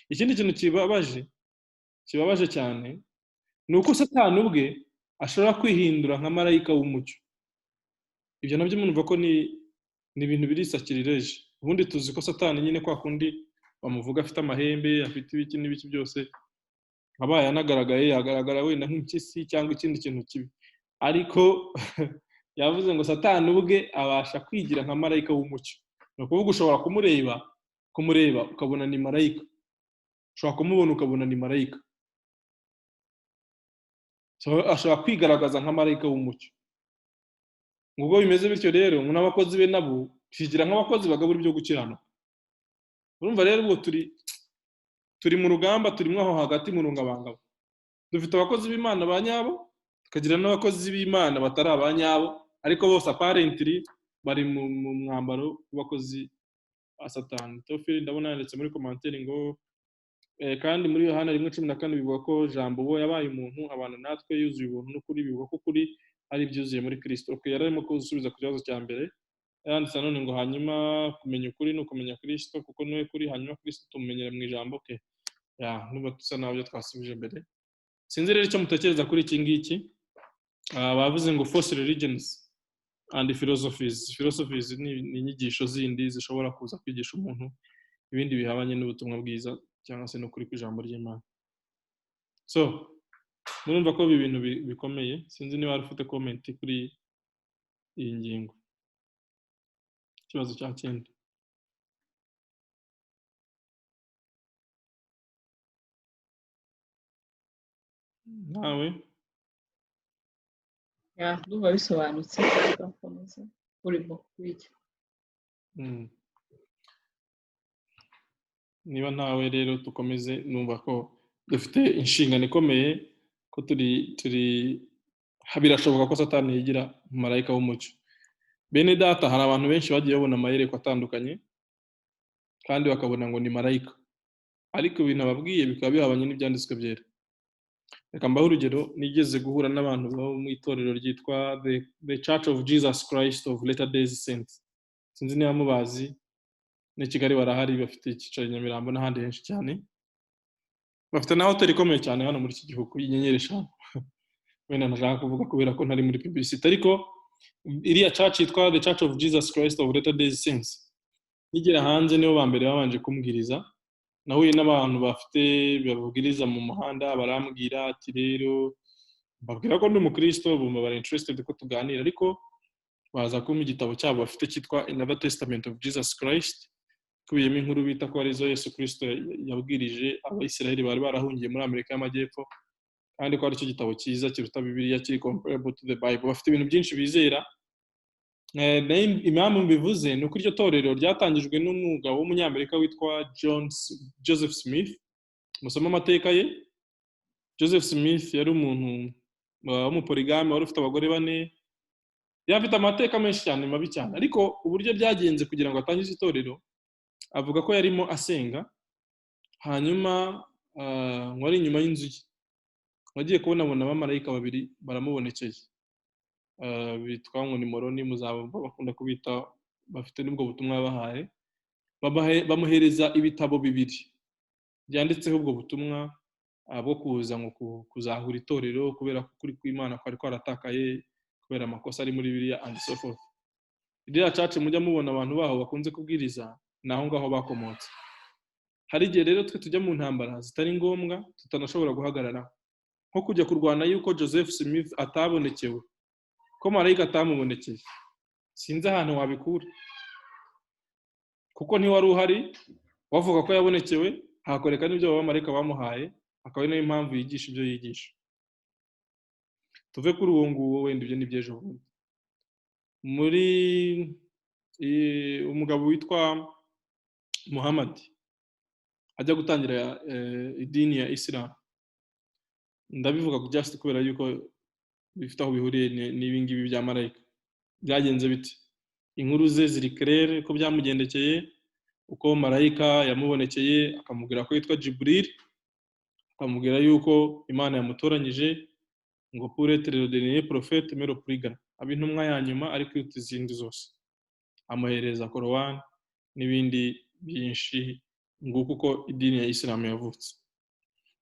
Ikindi kintu kibabaje cyane nuko Satani ubwe ashobora kwihindura nka marayika w'umucyo. Ibyo nabyo munumva ko ni ibintu birisakirireje. Ubundi tuzi ko Satani nyine kwa kundi bamuvuga afite amahembe, afite ibiki n'ibiki byose, abaye anagaragaye yagaragara wenda nk'impyisi cyangwa ikindi kintu kibi, ariko yavuze ngo Satani ubwe abasha kwigira nka marayika w'umucyo. Ni ukuvuga ushobora kumureba ukabona ni marayika, ushobora kumubona ukabona ni marayika, ashobora kwigaragaza nka marayika w'umucyo. Ubwo bimeze bityo rero n'abakozi be nabo kwigira nk'abakozi bagabura ibyo gukiranuka. Urumva rero ubwo turi mu rugamba, turimo aho hagati mu rungabangabo. Dufite abakozi b'Imana ba nyabo, tukagira n'abakozi b'Imana batari abanyabo, ariko bose apparently bari mu mwambaro w'abakozi ba Satani. Tofili ndabona yanditse muri commentaire ngo kandi muri Yohana 1:14 bivuga ko Jambo bo yabaye umuntu abana natwe yuzuye ubuntu n'ukuri, bivuga ko kuri ari byuzuye muri Kristo. Yararimo gusubiza ku kibazo cya mbere, yanditse none ngo hanyuma kumenya ukuri no kumenya Kristo, kuko niwe kuri, hanyuma Kristo tumumenyera mu ijambo. Nuba tusa nabyo twasubije mbere. Sinzi rero icyo mutekereza kuri iki ngiki. Bavuze ngo false religions and philosophies. Philosophies ni inyigisho zindi zishobora kuza kwigisha umuntu ibindi bihabanye n'ubutumwa bwiza cyangwa se no kuri kw'ijambo ry'Imana. So murumva ko ibi bintu bikomeye. Sinzi niba ari ufite comment kuri iyi ngingo. Ikibazo cya 9. Nawe ndumva bisobanutse, twakomeza urimo kubiki. Niba nawe rero tukomeze, numva ko dufite inshingano ikomeye, ko birashoboka ko Satani yigira marayika w'umucyo. Bene data, hari abantu benshi bagiye babona amayereko atandukanye kandi bakabona ngo ni marayika, ariko ibintu ababwiye bikaba bihabanye n'ibyanditswe byera. Reka mbaho urugero, nigeze guhura n'abantu bo mu itorero ryitwa The Church of Jesus Christ of Latter-day Saints. Sinzi niba mubazi, ni Kigali barahari, bafite icyicaro i Nyamirambo n'ahandi henshi cyane. Bafite na hoteli ikomeye cyane hano muri iki gihugu y'inyenyeri 5. Wenda nashaka kuvuga kubera ko ntari muri publicity, ariko iriya church yitwa The Church of Jesus Christ of Latter-day Saints. Nigera hanze nibo bambere babanje kumbwiriza. Nahuye n'abantu bafite babwiriza mu muhanda, barambwira ati rero babwira ko ndi umukristo, bumva bari interested ko tuganira, ariko baza kumpa igitabo cyabo bafite cyitwa Another Testament of Jesus Christ, kubiyemo inkuru bita ko arizo Yesu Kristo yabwirije Abayisiraheli bari barahungiye muri Amerika y'Amajyepfo, kandi ko ari cyo gitabo cyiza kiruta Bibiliya, kiri comparable to the Bible. Bafite ibintu byinshi bizera. Impamvu mbivuze ni uko iryo torero ryatangijwe n'umugabo w'umunyamerika witwa Joseph Smith. Musoma amateka ye. Joseph Smith yari umuntu w'umuporigame, wari ufite abagore 4. Yafite amateka menshi cyane mabi cyane, ariko uburyo byagenze kugira ngo atangize itorero, avuga ko yarimo asenga, hanyuma wari inyuma y'inzu ye, wagiye kubona abamarayika 2 baramubonekeye. bitwa ngo ni moroni, muzabumva bakunda kubita, bafite n'ubwo butumwa bahaye, bamuhereza ibitabo 2 byanditseho ubwo butumwa bwo kuza ngo kuzahura itorero kubera ko kuri kw'Imana kwari kwaratakaye kubera amakosa ari muri Bibiliya and so forth. Iriya church mujya mubona abantu baho bakunze kubwiriza naho ngaho bakomotse. Hari igihe rero twe tujya mu ntambara zitari ngombwa tutanashobora guhagarara, nko kujya kurwana yuko Joseph Smith atabonekewe, ko marayika atamubonekeye. Sinzi ahantu wabikura, kuko ntiwari uhari, wavuga ko yabonekewe, hakoreka n'ibyo abamarayika bamuhaye, akaba ari nayo impamvu yigisha ibyo yigisha. Tuve kuri uwo nguwo, wenda ibyo n'ibyejo bundi. Muri umugabo witwa Muhammad ajya gutangira idini ya Islam, ndabivuga just kubera yuko bifite aho bihuriye n'ibi ngibi bya marayika. Byagenze biti? Inkuru ze ziri claire ko byamugendekeye, uko marayika yamubonekeye akamubwira ko yitwa Jibril, akamubwira yuko Imana yamutoranyije ngo pour être le dernier prophète mais le plus grand, abintumwa ya nyuma ariko izindi zose, amuhereza Quran n'ibindi byinshi, nguko uko idini ya Islam yavutse.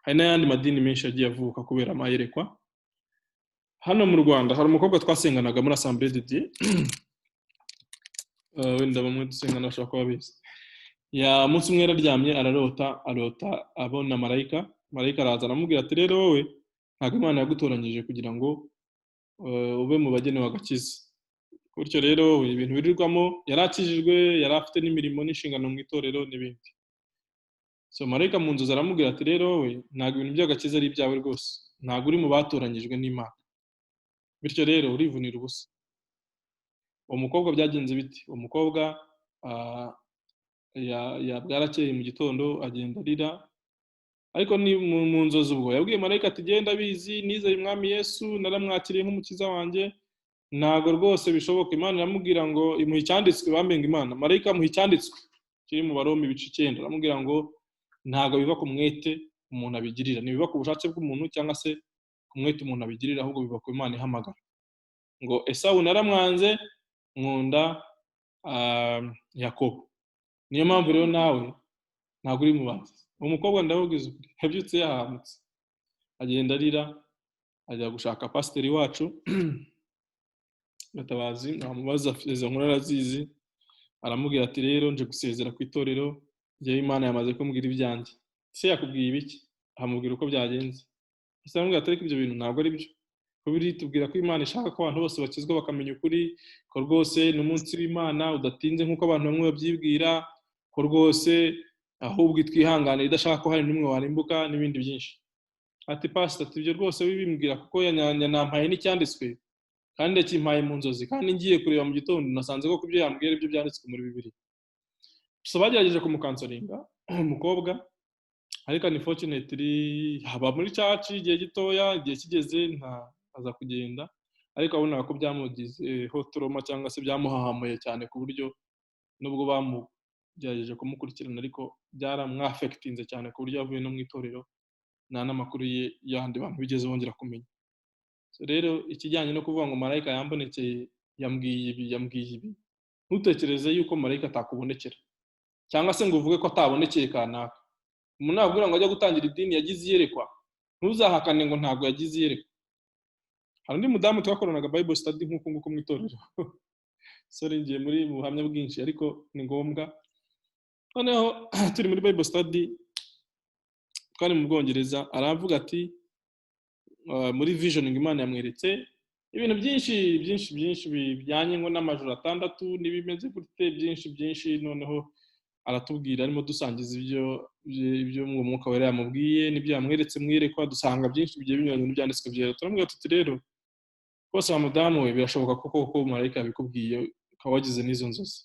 Hari n'ayandi madini menshi yagiye avuka kubera amayerekwa. Hano mu Rwanda hari umukobwa twasenganaga muri Assemblée de Dieu, wenda bamwe dusengana bashaka kuba bize. Ya munsi umwe yararyamye ararota abona marayika araza aramubwira ati rero wowe ntabwo Imana yagutoranyije kugira ngo ube mu bagenewe agakiza. Bityo rero ibintu birirwamo, yarakijijwe, yari afite n'imirimo n'inshingano mu itorero n'ibindi. So marayika mu nzozi aramubwira ati rero wowe ntabwo ibintu by'agakiza ari ibyawe rwose, ntabwo uri mu batoranyijwe n'Imana, bityo rero urivunira ubusa. Uwo mukobwa byagenze biti? Uwo mukobwa bwarakeye mu gitondo agenda arira, ariko ni mu nzozi ubwo yabwiye marayika ati genda bizi nizeye umwami Yesu, naramwakiriye nk'umukiza wanjye, ntago rwose bishoboka. Imana iramubwira ngo imuha icyanditswe, bamenga Imana, marayika amuha icyanditswe kiri mu Baroma 9, aramubwira ngo ntago biva ku mwete umuntu abigirira, nibiva ku bushake bw'umuntu cyangwa se ku mwete umuntu abigirira, ahubwo biva ku Imana ihamagara. Ngo Esawu naramwanze, nkunda Yakobo, niyo mpamvu rero nawe ntago uri mu banzi. Umukobwa ndabubwiza ukuri, yabyutse yahamutse, agenda arira, ajya gushaka pasiteri wacu Gatabazi, amubaza izo nkuru arazizi, aramubwira ati rero nje gusezera ku itorero, njyewe Imana yamaze kumbwira ibyanjye. Se yakubwiye ibiki? Ahamubwira uko byagenze. Ese aramubwira ati ariko ibyo bintu ntabwo ari byo, ko biri tubwira ko Imana ishaka ko abantu bose bakizwa bakamenya ukuri, ko rwose n'umunsi w'Imana udatinze nk'uko abantu bamwe babyibwira, ko rwose ahubwo itwihanganira idashaka ko hari n'umwe warimbuka n'ibindi byinshi. Ati pastor, ati ibyo rwose bibimbwira kuko yanampaye n'icyanditswe kandi yakimpaye mu nzozi, kandi ngiye kureba mu gitondo nasanze ko kubyo yambwira ibyo byanditswe muri Bibiliya. So bagerageje kumukansoringa umukobwa, ariko unfortunately haba muri church igihe gitoya, igihe kigeze aza kugenda, ariko abona ko byamugizeho trauma cyangwa se byamuhahamuye cyane ku buryo nubwo bamugerageje kumukurikirana ariko byaramwafectinze cyane ku buryo yavuye no mu itorero, nta n'amakuru ye yandi bantu bigeze bongera kumenya. So rero ikijyanye no kuvuga ngo marayika yambonekeye yambwiye ibi, ntutekereze yuko marayika atakubonekera cyangwa se ngo uvuge ko atabonekeye kanaka. Umuntu nabwira ngo ajya gutangira idini yagize iyerekwa, ntuzahakane ngo ntabwo yagize iyerekwa. Hari undi mudamu twakoranaga Bible study nk'uko nguko mu itorero, sorry ngiye muri buhamya bwinshi ariko ni ngombwa. Noneho turi muri Bible study, twari mu Bwongereza, aravuga ati muri visioning Imana yamweretse ibintu byinshi bijyanye ngo n'amajuru 6 n'ibimeze gute byinshi. Noneho aratubwira, arimo dusangiza ibyo mu mwuka wera yamubwiye n'ibyo yamweretse mwirekwa, dusanga byinshi bigiye binyuranye n'ibyanditswe byera. Turamubwira tuti rero rwose wa mudamu we birashoboka koko marayika yabikubwiye ukaba wagize n'izo nzozi,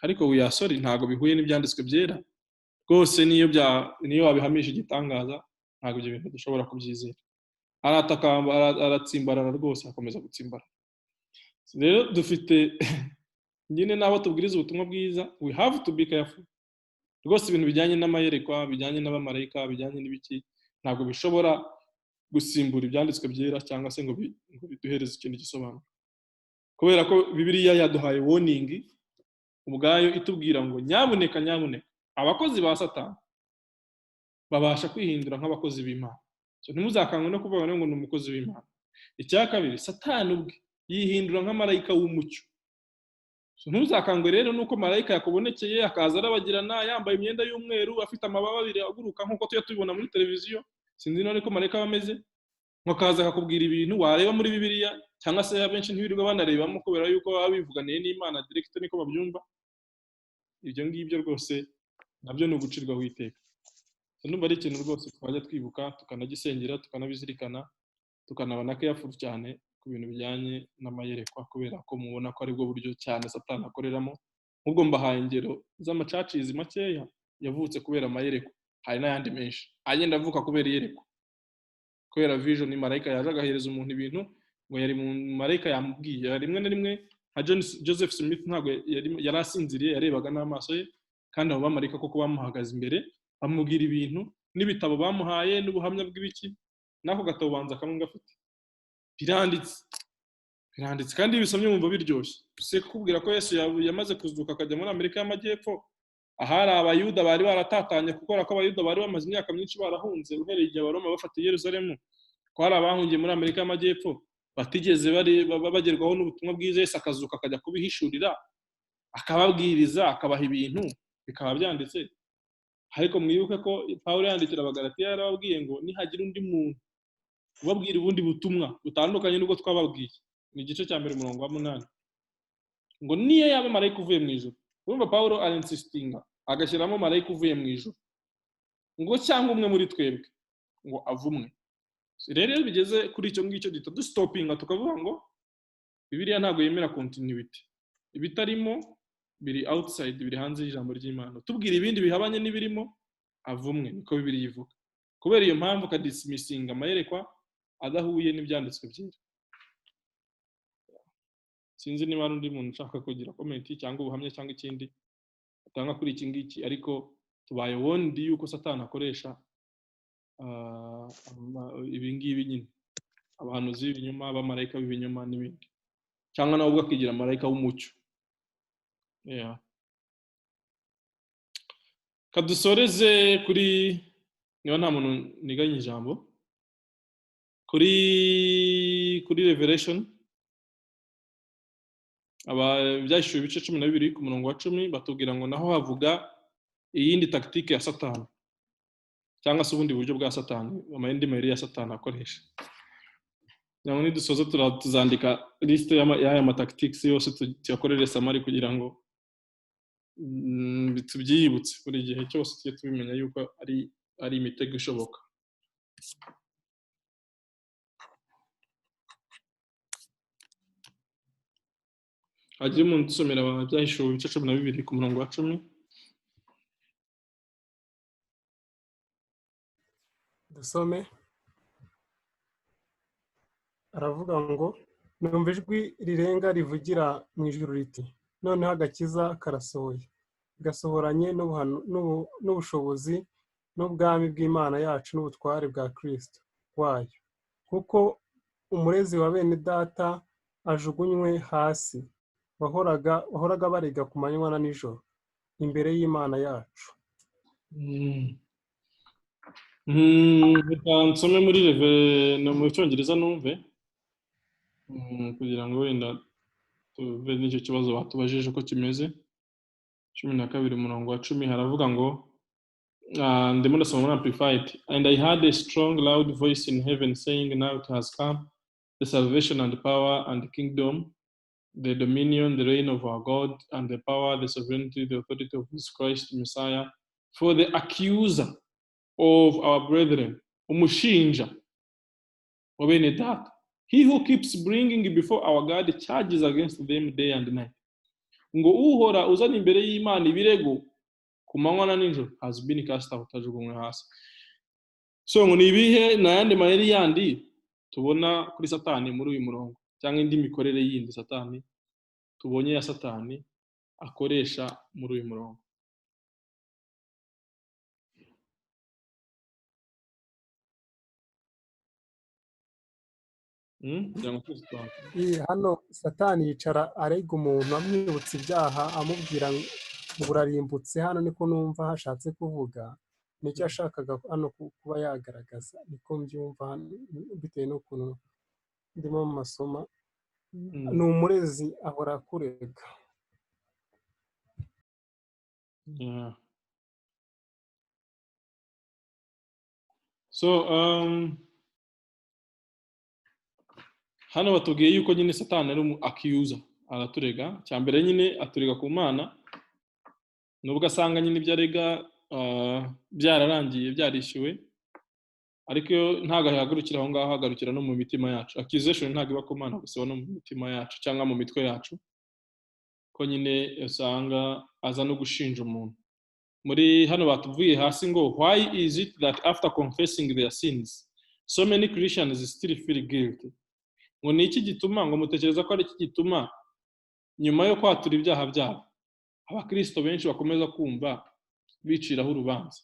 ariko sorry ntago bihuye n'ibyanditswe byera rwose, niyo wabihamisha igitangaza ntago ibyo bintu dushobora kubyizera. Aratakamba, aratsimbarara rwose, akomeza gutsimbarara. Rero dufite nyine nabo tubwiriza ubutumwa bwiza, we have to be careful. Rwose ibintu bijyanye n'amayerekwa, bijyanye n'abamarayika, bijyanye n'ibiki, ntabwo bishobora gusimbura ibyanditswe byera cyangwa se ngo biduhereze ikindi gisobanuro. kubera ko Bibiliya yaduhaye warning ubwayo itubwira ngo nyamuneka abakozi ba Satani babasha kwihindura nk'abakozi b'Imana. So ntimuzakangwe no kuvuga ngo ni umukozi w'Imana. Icya kabiri, Satani ubwe yihindura nk'amarayika w'umucyo. So ntuzakangwe rero nuko marayika yakubonekeye akaza arabagirana yambaye imyenda y'umweru afite amababa abiri aguruka nk'uko tubibona muri televiziyo. Sinzi none ko marayika bameze, mwakaza akakubwira ibintu wareba muri Bibiliya, cyangwa se abenshi ntibirirwa banarebamo kubera yuko baba bivuganiye n'Imana direct niko babyumva. Ibyo ngibyo rwose nabyo ni ugucirwaho iteka. Ndumva ari ikintu rwose twajya twibuka tukanagisengera tukanabizirikana tukanabona careful cyane ku bintu bijyanye n'amayerekwa, kubera ko mubona ko aribwo buryo cyane Satani akoreramo. Nk'ubwo mbahaye ingero z'amacacizi makeya yavutse kubera amayerekwa, hari n'ayandi menshi agenda avuka kubera iyerekwa, kubera vision ni marayika yaje agahereza umuntu ibintu ngo yari mu marayika yamubwiye. Rimwe na rimwe nka Joseph Smith ntabwo yari asinziriye, yarebaga n'amaso ye, kandi abo bamarayika koko bamuhagaze imbere bamubwira ibintu n'ibitabo bamuhaye n'ubuhamya bw'ibiki, nako gatabo banza kamwe gafite biranditse kandi bisomye mwumva biryoshye. Se kukubwira ko Yesu yamaze kuzuka akajya muri Amerika y'Amajyepfo, ahari abayuda bari baratatanye kuko abayuda bari bamaze imyaka myinshi barahunze uhereye igihe Abaroma bafata Yerusalemu, ko hari abahungiye muri Amerika y'Amajyepfo batigeze bagerwaho n'ubutumwa bwiza. Yesu akazuka akajya kubihishurira akababwiriza akabaha ibintu bikaba byanditse. Ariko mwibuke ko Pawulo yandikira Abagalatiya yarababwiye ngo nihagira undi muntu ubabwira ubundi butumwa butandukanye n'ubwo twababwiye, ni igice cya mbere umurongo wa 8, ngo niyo yaba marayika uvuye mu ijuru. Urumva Pawulo arinsistinga agashyiramo marayika uvuye mu ijuru, ngo cyangwa umwe muri twebwe ngo avumwe. Rero bigeze kuri icyo ngicyo duhita dustopinga tukavuga ngo Bibiliya ntabwo yemera continuity, ibitarimo biri outside, biri hanze y'ijambo ry'Imana. Tubwira ibindi bihabanye n'ibirimo avumwe, niko Bibiliya ivuga. Kubera iyo mpamvu kadismissinga amayerekwa adahuye n'ibyanditswe byera. Sinzi niba ari undi muntu ushaka kugira comment cyangwa ubuhamya cyangwa ikindi atanga kuri iki ngiki, ariko tubaye wondi yuko Satani akoresha ibi ngibi nyine, abahanuzi b'ibinyoma, abamarayika b'ibinyoma n'ibindi, cyangwa nawe ubwo akigira marayika w'umucyo. Kadusoreze kuri, niba nta muntu niganye ijambo, kuri Revelation byashyuwe ibice 12 ku murongo wa 10 batubwira ngo naho havuga iyindi tactique ya Satani, cyangwa se ubundi buryo bwa Satani, amayindi mayeri ya Satani akoresha. Nyamara nidusoza tuzandika liste y'aya tactics yose tuyakorere summary kugira ngo tubyibutse buri gihe cyose tujye tubimenya yuko ari imitego ishoboka. Hagiye umuntu usomera byahishwe ibice 12 ku murongo wa 10. Dusome. Aravuga ngo numva ijwi rirenga rivugira mu ijuru riti noneho agakiza karasohoye, gasohoranye n'ubushobozi n'ubwami bw'Imana yacu n'ubutware bwa Kristo wayo, kuko umurezi wa bene data ajugunywe hasi, wahoraga bariga ku manywa na nijoro imbere y'Imana yacu. Nsome muri mu Cyongereza numve kugira ngo wenda tuve n'icyo kibazo batubajije uko kimeze. 12 umurongo wa 10 haravuga ngo ndimo ndasoma muri Amplified, and I heard a strong loud voice in heaven saying, now it has come, the salvation and the power and the kingdom, the dominion, the reign of our God, and the power, the sovereignty, the authority of His Christ Messiah. For the accuser of our brethren, umushinja wa bene data, he who keeps bringing before our God charges against them day and night, ngo uhora uzana imbere y'Imana ibirego ku manywa na nijoro, has been cast out, ajugunywe hasi. So ngo nibihe n'ayandi mayeri yandi tubona kuri Satani muri uyu murongo, cyangwa indi mikorere yindi Satani tubonye ya Satani akoresha muri uyu murongo. kugira ngo twese tubanze. hano satani yicara arega umuntu amwibutsa ibyaha amubwira ngo urarimbutse, hano niko numva hashatse kuvuga, nicyo yashakaga hano kuba yagaragaza, niko mbyumva bitewe n'ukuntu ndimo mu masomo. ni umurezi ahora akurega. Yeah. So hano batubwiye yuko nyine satani ari akiyuza araturega. Cya mbere nyine aturega ku Mana, nubwo asanga nyine ibyo arega byararangiye byarishyuwe, ariko ntabwo ahagurukira aho ngaho, ahagarukira no mu mitima yacu. Accusation ntabwo iba ku Mana gusa, no mu mitima yacu cyangwa mu mitwe yacu, ko nyine usanga aza no gushinja umuntu. Muri hano batuvuye hasi ngo why is it that after confessing their sins so many Christians still feel guilty? Ngo ni iki gituma, ngo mutekereza ko ari iki gituma nyuma yo kwatura ibyaha byabo abakristo benshi bakomeza kumva biciraho urubanza?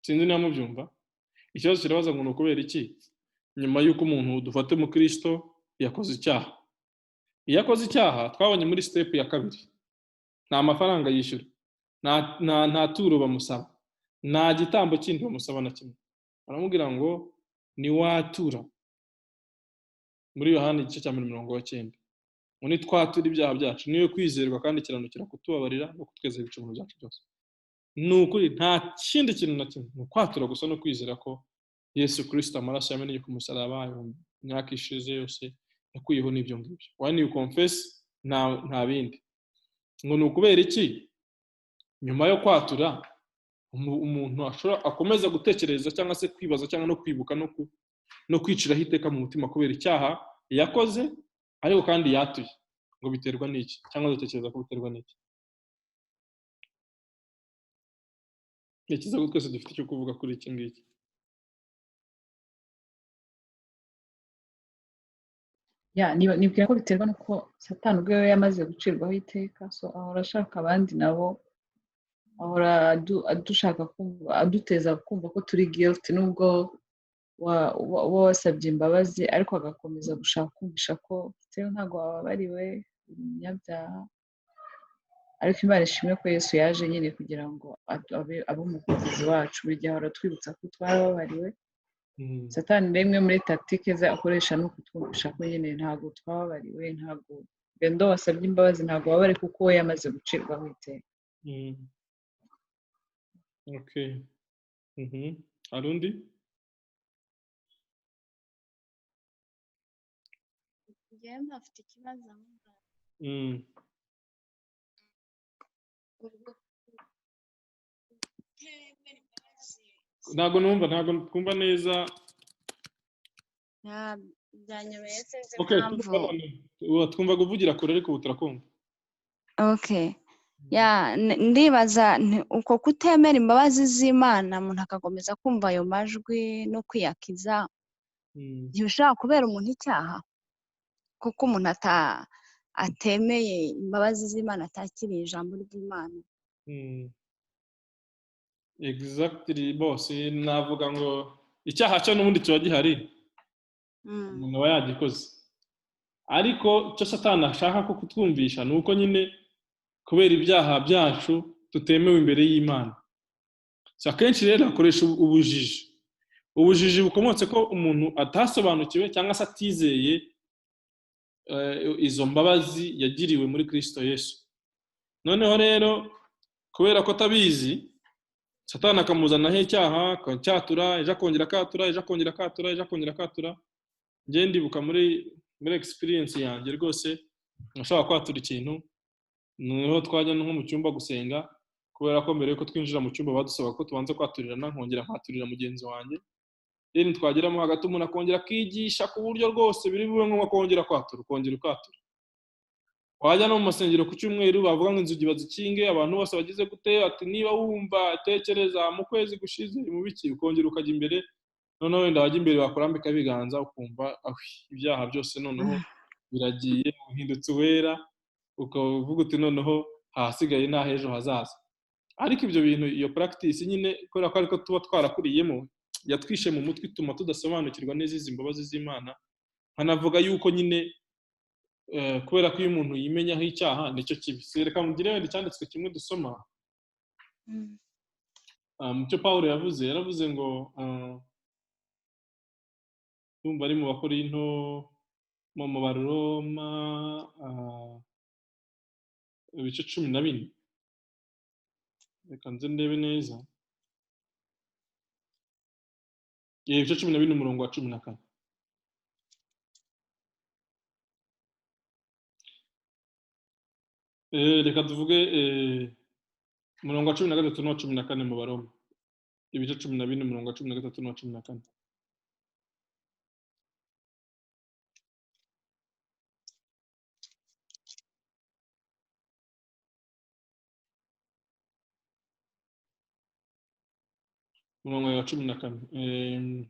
Sinzi niba mubyumva. Ikibazo kirabaza ngo ni ukubera iki nyuma y'uko umuntu dufate mu Kristo yakoze icyaha. Iyo akoze icyaha twabonye muri step ya kabiri, nta mafaranga yishyura, nta turo bamusaba, nta gitambo kindi bamusaba na kimwe. Baramubwira ngo ni watura muri Yohana igice cya 19, ngo ni twatura ibyaha byacu niyo kwizerwa kandi kiranukira kutubabarira no kutweza ibicumuro byacu byose. Ni ukuri nta kindi kintu na kimwe, ni kwatura gusa no kwizera ko Yesu Kristo amaraso yameneye ku musaraba imyaka ishize yose yakuyeho n'ibyo ngibyo. When you confess, nta bindi. Ngo ni ukubera iki nyuma yo kwatura umuntu akomeza gutekereza cyangwa se kwibaza cyangwa no kwibuka no kwiciraho iteka mu mutima kubera icyaha yakoze ariko kandi yatuye? Ngo biterwa n'iki? Cyangwa dutekereza ko biterwa n'iki? Ikiza ko twese dufite icyo kuvuga kuri iki ngiki. nibwira ko biterwa nuko satani ubwo we yamaze gucirwaho iteka, so ahora ashaka abandi nabo, ahora adushaka kumva, aduteza kumva ko turi guilty nubwo wasabye imbabazi, ariko agakomeza gushaka kumvisha ko ntabwo wababariwe, umunyabyaha. Ariko Imana ishimwe ko Yesu yaje nyine kugira ngo abe umuvugizi wacu, buri gihe ahora twibutsa ko twarababariwe. Satani rimwe muri tactique ze akoresha no kutwumvisha ko nyine ntabwo twababariwe, ntabwo bendo wasabye imbabazi ntabwo wabare kuko we yamaze gucirwaho iteka. Okay. Arundi? Njyewe mpafite ikibazo avuga. Ntabwo twumva neza. Byanyobeye sinzi Okay, impamvu. twumva kuvugira kure ariko ubu turakumva. Okay. Ndibaza uko kutemera imbabazi z'Imana umuntu akakomeza kumva ayo majwi no kwiyakiza, ntibishobora kubera umuntu icyaha kuko umuntu atemeye imbabazi z'Imana, atakiriye ijambo ry'Imana. Exactly boss, navuga ngo icyaha cyo n'ubundi kiba gihari, umuntu aba yagikoze, ariko icyo satani ashaka ko kutwumvisha ni uko nyine kubera ibyaha byacu tutemewe imbere y'Imana. Akenshi rero akoresha ubujiji bukomotse ko umuntu atasobanukiwe cyangwa se atizeye izo mbabazi yagiriwe muri Kristo Yesu. Noneho rero kubera ko atabizi, satani akamuzanaho icyaha, akacyatura, ejo akongera akatura, ejo akongera akatura, ejo akongera akatura. Njye ndibuka muri experience yanjye rwose, nashaka kwatura ikintu, noneho twajya nko mu cyumba gusenga, kubera ko mbere yuko twinjira mu cyumba badusaba ko tubanza kwaturirana, nkongera nkaturira mugenzi wanjye. Rero twageramo hagati umuntu akongera akigisha ku buryo rwose biri bube ngombwa kongera kwatura, ukongera ukatura. Wajya no mu masengero ku cyumweru bavuga ngo inzugi bazikinge, abantu bose bagize gute, ati niba wumva tekereza mu kwezi gushize mu biki, ukongera ukajya imbere, noneho wenda wajya imbere bakurambika ibiganza ukumva ibyaha byose noneho biragiye, uhindutse uwera, ukavuga uti noneho hasigaye n'ahejo hazaza. Ariko ibyo bintu, iyo practice nyine kubera ko ariko tuba twarakuriyemo, yatwishe mu mutwe ituma tudasobanukirwa n'izi mbabazi z'Imana. Hanavuga yuko nyine kubera ko iyo umuntu yimenyaho icyaha nicyo kibi. Reka mugire wenda icyanditswe kimwe dusoma mu cyo Pawulo yavuze. Yaravuze ngo ndumva ari mu Bakorinto mu Baroma ibice 14. Reka nze ndebe neza. Ibice 14 umurongo wa 14. Reka tuvuge umurongo wa 13 n'uwa 14 mu Baroma. Ibice 14 umurongo wa 13 n'uwa 14. Umurongo wa 14.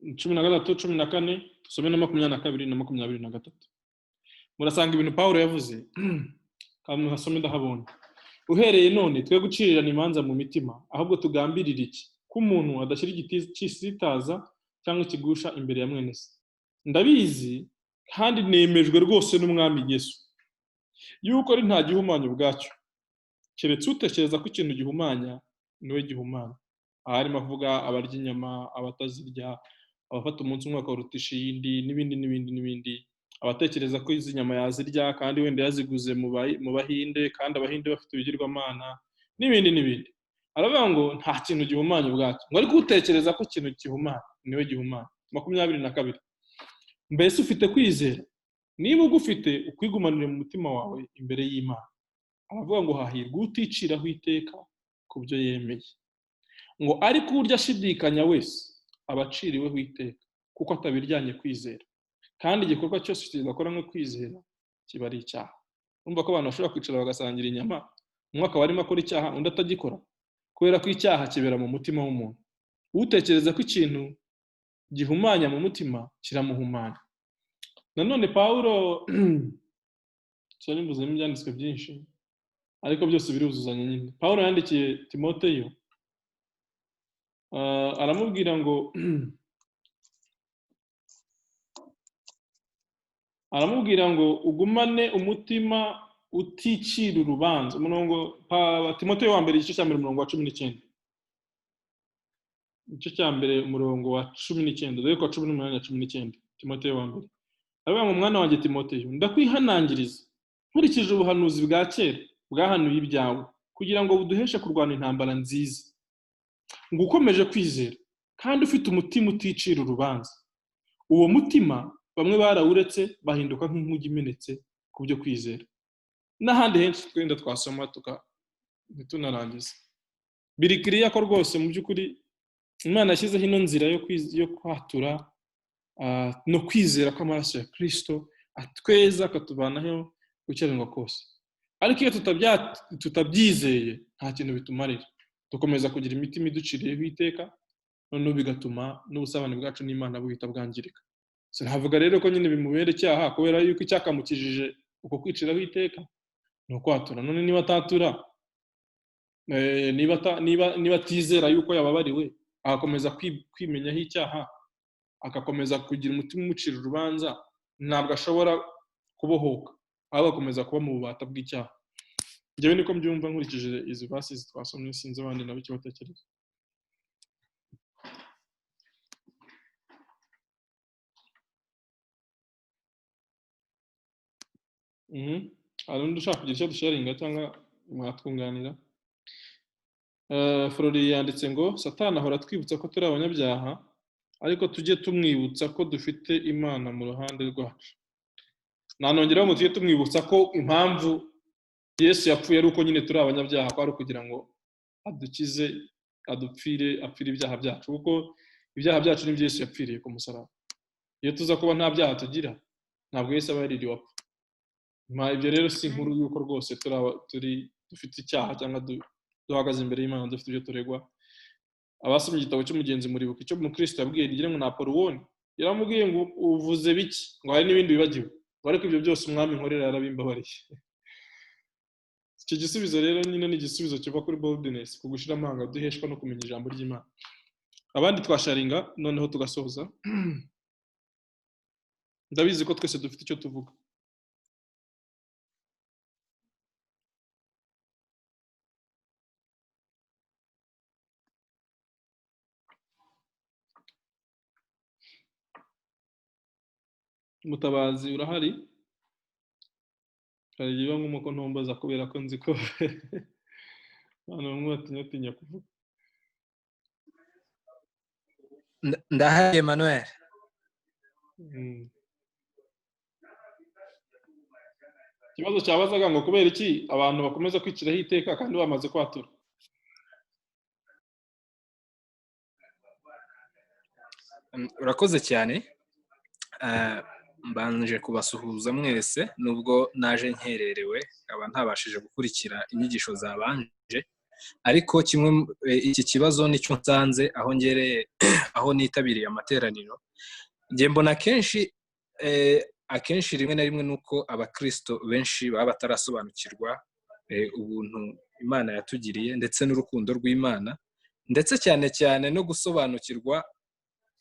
13, 14, tusome na 22 na 23. Murasanga ibintu Pawulo yavuze kandi hasome ndahabona. Uhereye none twe gucirirana imanza mu mitima, ahubwo tugambirira iki? Ko umuntu adashyira igiti cy'isitaza cyangwa ikigusha imbere ya mwene se. Ndabizi kandi nemejwe rwose n'Umwami Yesu yuko ari nta gihumanya ubwacyo, keretse utekereza ko ikintu gihumanya niwe gihumanya. Aha harimo avuga abarya inyama, abatazirya, abafata umunsi umwe bakarutisha iyindi, n'ibindi. Abatekereza ko izi nyama yazirya kandi wenda yaziguze mu Bahinde, kandi Abahinde bafite ibigirwamana, n'ibindi. Aravuga ngo nta kintu gihumanya ubwacyo, ngo ariko utekereza ko ikintu gihumanya niwe gihumanya. 22. Mbese ufite kwizera? Niba ugufite ukwigumanire mu mutima wawe imbere y'Imana. Aravuga ngo hahirwa uticiraho iteka ku byo yemeye. Ngo ariko urya ashidikanya wese abaciriweho iteka kuko atabiryanye kwizera. Kandi igikorwa cyose kidakora nko kwizera kiba ari icyaha. Urumva ko abantu bashobora kwicara bagasangira inyama, umwe akaba arimo akora icyaha undi atagikora, kubera ko icyaha kibera mu mutima w'umuntu. Utekereza ko ikintu gihumanya mu mutima kiramuhumanya. Nanone Pawulo cyane mbuzemo ibyanditswe byinshi ariko byose biruzuzanya nyine. Pawulo yandikiye Timoteyo aramubwira ngo ugumane umutima uticira urubanza. Timoteyo wa mbere igice cya mbere umurongo wa 19. Igice cya mbere umurongo wa 19, dore ko 18 na 19. Timoteyo wa mbere. Aravuga ngo mwana wanjye Timoteyo, ndakwihanangiriza nkurikije ubuhanuzi bwa kera bwahanuye ibyawe, kugira ngo buduheshe kurwana intambara nziza, ngo ukomeje kwizera kandi ufite umutima uticira urubanza. Uwo mutima bamwe barawuretse bahinduka nk'inkugi imenetse ku byo kwizera. N'ahandi henshi twenda twasoma ntitunarangiza. Biri kiriya ko rwose mu by'ukuri Imana yashyizeho ino nzira yo kwatura no kwizera ko amaraso ya Kristo atweza akatubanaho gukiranirwa kose. Ariko iyo tutabyizeye nta kintu bitumarira. Dukomeza kugira imitima iduciriyeho iteka, noneho bigatuma n'ubusabane bwacu n'Imana buhita bwangirika. Sinavuga rero ko nyine bimubera icyaha kubera yuko icyakamukijije uko kwiciraho iteka no kwatura. None niba atatura, niba atizera yuko yababariwe, agakomeza kwimenyaho icyaha, agakomeza kugira umutima umucira urubanza, ntabwo ashobora kubohoka, ahubwo agakomeza kuba mu bubata bw'icyaha. Njyewe niko mbyumva nkurikije izi verses twasomye, sinzi abandi nabo icyo batekereza. Hari undi ushaka kugira icyo dusharinga cyangwa mwatwunganira? Flori yanditse ngo Satani ahora twibutsa ko turi abanyabyaha, ariko tujye tumwibutsa ko dufite Imana mu ruhande rwacu. Nanongeraho ngo tujye tumwibutsa ko impamvu Yesu yapfuye ari uko nyine turi abanyabyaha, ko ari ukugira ngo adukize, apfire ibyaha byacu, kuko ibyaha byacu nibyo Yesu yapfiriye ku musaraba. Iyo tuza kuba nta byaha tugira, ntabwo Yesu aba yaririwe apfa. Ibyo rero si inkuru yuko rwose dufite icyaha cyangwa duhagaze imbere y'Imana dufite ibyo turegwa. Abasomye igitabo cy'umugenzi muribuka icyo Mukristo yabwiye ngira ngo Napoleon yaramubwiye ngo uvuze biki, ngo hari n'ibindi bibagiwe, ariko ibyo byose umwami nkorera yarabimbabariye. icyo gisubizo rero nyine ni igisubizo kiva kuri boldness, ku gushira amanga duheshwa no kumenya ijambo ry'Imana. Abandi twasharinga noneho tugasoza. Ndabizi ko twese dufite icyo tuvuga. Mutabazi urahari? Hari igihe nk'uko ntombaza kubera ko nzi ko abantu bamwe batinya kuvuga. Ndahari Emmanuel. Ikibazo cyabazaga ngo kubera iki abantu bakomeza kwiciraho iteka kandi bamaze kwatura. Urakoze cyane. Mbanje kubasuhuza mwese nubwo naje nkererewe aba ntabashije gukurikira inyigisho zabanje, ariko kimwe iki kibazo nicyo nsanze aho ngereye aho nitabiriye amateraniro. Nge mbona akenshi rimwe na rimwe nuko abakristo benshi baba batarasobanukirwa ubuntu Imana yatugiriye ndetse n'urukundo rw'Imana, ndetse cyane cyane no gusobanukirwa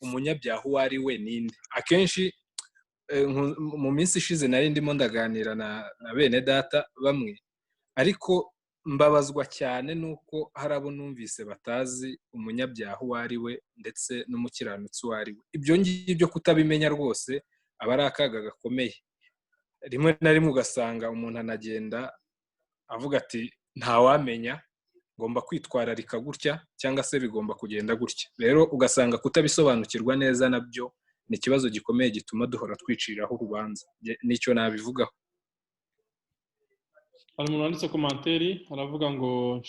umunyabyaha uwo ari we ninde. Akenshi mu minsi ishize nari ndimo ndaganira na bene data bamwe, ariko mbabazwa cyane nuko hari abo numvise batazi umunyabyaha uwo ari we ndetse n'umukiranutsi uwo ari we. Ibyo ngibyo kutabimenya rwose aba ari akaga gakomeye. Rimwe na rimwe ugasanga umuntu anagenda avuga ati ntawamenya, ngomba kwitwararika gutya cyangwa se bigomba kugenda gutya. Rero ugasanga kutabisobanukirwa neza nabyo ni ikibazo gikomeye gituma duhora twiciraho urubanza. Nicyo nabivugaho. Hari umuntu wanditse komanteri aravuga ngo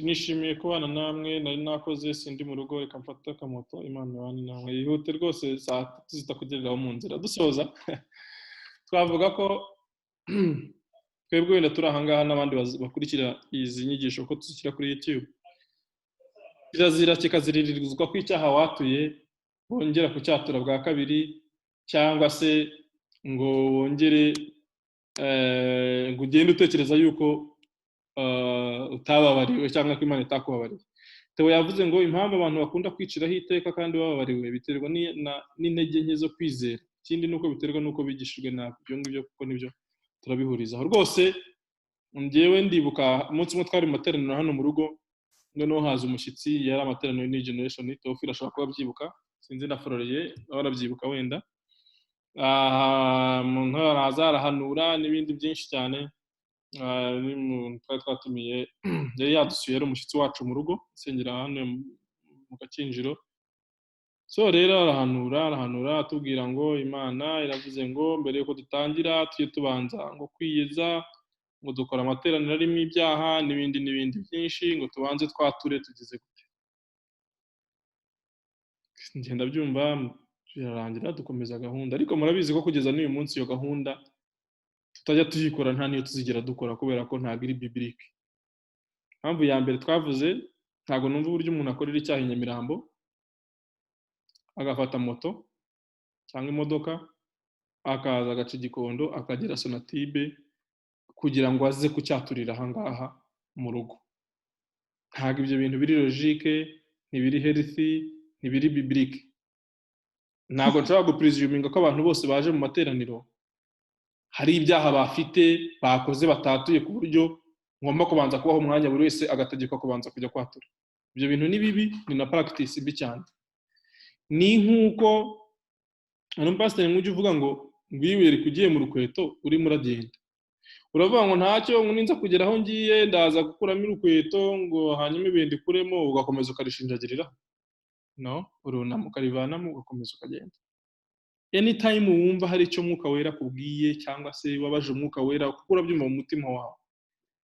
nishimiye kubana namwe, nari nakoze sindi mu rugo, reka mfata akamoto, Imana ibane namwe. Yihute rwose saa 3 zitakugereraho mu nzira. Dusoza twavuga ko twebwe wenda turi ahangaha n'abandi bakurikira izi nyigisho ko tuzishyira kuri YouTube, kirazira kikaziririzwa ko icyaha watuye wongera kucyatura bwa kabiri, cyangwa se ngo wongere ngo ugende utekereza yuko utababariwe cyangwa ko Imana itakubabariye. Theo yavuze ngo impamvu abantu bakunda kwiciraho iteka kandi bababariwe biterwa n'intege nke zo kwizera, ikindi nuko biterwa nuko bigishijwe nabi. Ibyo ngibyo kuko nibyo turabihurizaho rwose. Njyewe ndibuka umunsi umwe twari mu materaniro hano mu rugo, noneho haza umushyitsi, yari amateraniro ni generation. Teofile ashobora kuba abyibuka, sinzi na Floriye barabyibuka wenda. Umuntu araza arahanura n'ibindi byinshi cyane. Twari twatumiye, yari yadusuye, yari umushyitsi wacu mu rugo, asengera hano mu Gakinjiro. So rero arahanura atubwira ngo Imana iravuze ngo mbere yuko dutangira tujye tubanza ngo kwiyeza, ngo dukora amateraniro arimo ibyaha n'ibindi byinshi, ngo tubanze twature tugize gute. Ngenda byumva birarangira dukomeza gahunda, ariko murabizi ko kugeza n'uyu munsi iyo gahunda tutajya tuyikora, nta niyo tuzigera dukora kubera ko ntabwo iri biblique. Impamvu ya mbere twavuze, ntabwo numva uburyo umuntu akorera icyaha i Nyamirambo agafata moto cyangwa imodoka akaza agaca Gikondo akagera Sonatibe kugira ngo aze kucyaturira ahangaha mu rugo. Ntabwo ibyo bintu biri logique, ntibiri healthy, ntibiri biblique. Ntabwo nshobora gupresuminga ko abantu bose baje mu materaniro hari ibyaha bafite bakoze batatuye ku buryo ngomba kubanza kubaho umwanya buri wese agategekwa kubanza kujya kwatura. Ibyo bintu ni bibi, ni na practice mbi cyane. Ni nk'uko pastor nk'ujya uvuga ngo ngwibere kugiye mu rukweto urimo uragenda, uravuga ngo ntacyo ngo ninza kugera aho ngiye ndaza gukuramo urukweto ngo hanyuma ibindi kuremo, ugakomeza ukarishinjagirira. No, urunama ukarivanamo ugakomeza ukagenda. Anytime wumva hari icyo Mwuka Wera kubwiye cyangwa se wabaje Umwuka Wera kuko urabyumva mu mutima wawe,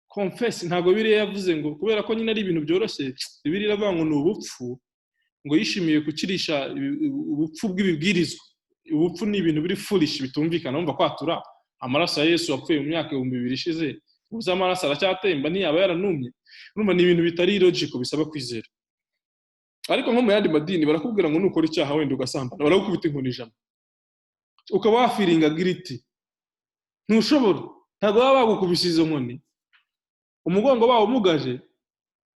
confess. Ntabwo Bibiliya yavuze ngo kubera ko nyine ari ibintu byoroshye, Bibiliya iravuga ngo ni ubupfu, ngo yishimiye kukirisha ubupfu bw'ibibwirizwa. Ubupfu ni ibintu biri foolish bitumvikana. Umva kwatura amaraso ya Yesu wapfuye mu myaka 2000 ishize, ubuze amaraso aracyatemba ntiyaba yaranumye. Urumva ni ibintu bitari logical, bisaba kwizera. Ariko nko mu yandi madini barakubwira ngo nukora icyaha wenda ugasambana barakubita inkoni ijana, ukaba wafiringa guilty. Ntushobora, ntabwo baba bagukubise izo nkoni. umugongo wawo umugaje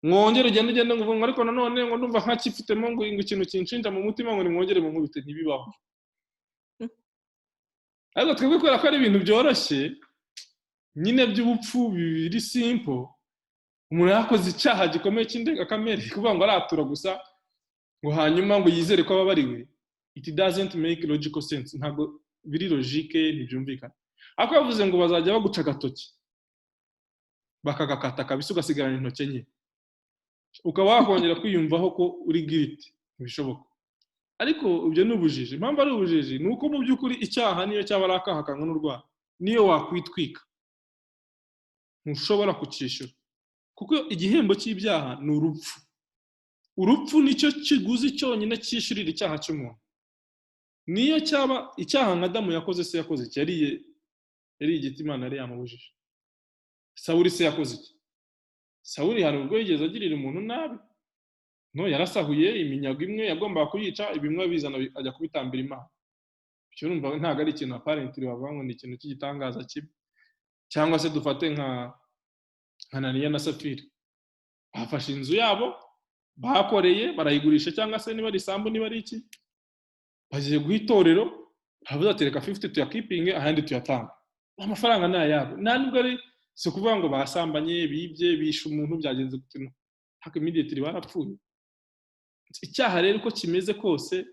mwongere ugende ngo ariko nanone ngo ndumva nkakifitemo ngo ikintu kinshinja mu mutima ngo nimwongere mu nkubite ntibibaho. Ariko twebwe kubera ko ari ibintu byoroshye nyine by'ubupfu biri simple, umuntu yakoze icyaha gikomeye cy'indengakamere kuvuga ngo aratura gusa ngo hanyuma ngo yizere ko ababariwe, it doesn't make logical sense, ntabwo biri logique, ntibyumvikana. Ariko yavuze ngo bazajya baguca agatoki bakagakata kabisa ugasigarana intoki enye, ukaba wakongera kwiyumvaho ko uri guilty, ntibishoboka. Ariko ibyo ni ubujiji. Impamvu ari ubujiji ni uko mu by'ukuri icyaha niyo cyaba ari akaha kangana n'urwara, niyo wakwitwika ntushobora kucyishyura, kuko igihembo cy'ibyaha ni urupfu. Urupfu nicyo kiguzi cyonyine cyishyurira icyaha cy'umuntu. Niyo cyaba icyaha nka Adamu yakoze, se yakoze iki? Yari igiti Imana yari yamubujije. Sawuli se yakoze iki? Sawuli hari ubwo yigeze agirira umuntu nabi? No, yarasahuye iminyago imwe yagombaga kuyica, ibimwe bizana ajya kubitambira Imana. Cyo urumva ntago ari ikintu apparently bavuga ngo ni ikintu cy'igitangaza kibi. Cyangwa se dufate nka Ananiya na Safira, bafashe inzu yabo bakoreye barayigurisha, cyangwa se niba ari isambu niba ari iki, bagiye guhitorero, baravuga ati reka 50 tuyakipinge ahandi tuyatanga, amafaranga ni ayabo. Nta nubwo ari si kuvuga ngo basambanye, bibye, bishe umuntu, byagenze gutino, haka immediately barapfuye. Icyaha rero uko kimeze kose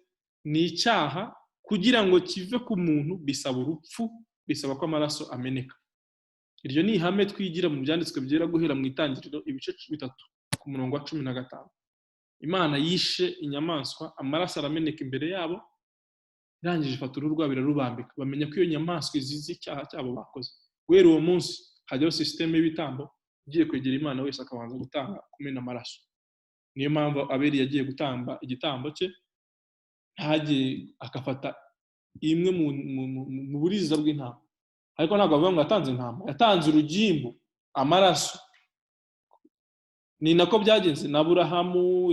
ni icyaha, kugira ngo kive ku muntu bisaba urupfu, bisaba ko amaraso ameneka. Iryo ni ihame twigira mu byanditswe byera guhera mu itangiriro ibice 3 ku murongo wa 15. Imana yishe inyamaswa, amaraso arameneka imbere yabo, irangije ifata uruhu rwabo irarubambika, bamenya ko iyo nyamaswa izize icyaha cyabo bakoze. Guhera uwo munsi hajyaho systeme y'ibitambo, ugiye kwegera Imana wese akabanza gutanga kumena amaraso. Niyo mpamvu Abeli yagiye gutamba igitambo cye, ntagiye akafata imwe mu buriza bw'intama, ariko ntabwo avuga ngo yatanze intama, yatanze urugimbu, amaraso. Ni nako byagenze na Aburahamu,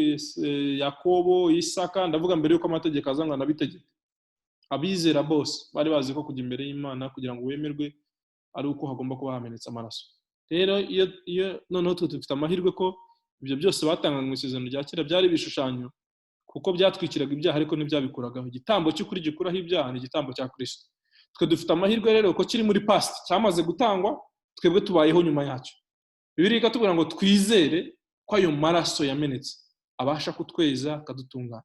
Yakobo, Isaka, ndavuga mbere yuko amategeko azangwa nabitegeka. Abizera bose bari bazi ko kujya imbere y'Imana kugira ngo wemerwe ari uko hagomba kuba hamenetse amaraso. Rero iyo noneho dufite amahirwe ko ibyo byose batanganywe mu isezerano rya kera byari bishushanyo, kuko byatwikiraga ibyaha ariko ntibyabikuragaho. Igitambo cy'ukuri gikuraho ibyaha ni igitambo cya Kristo. Twe dufite amahirwe rero ko kiri muri past, cyamaze gutangwa, twebwe tubayeho nyuma yacyo. Bibiliya ikatubwira ngo twizere ko ayo maraso yamenetse abasha kutweza akadutunganya.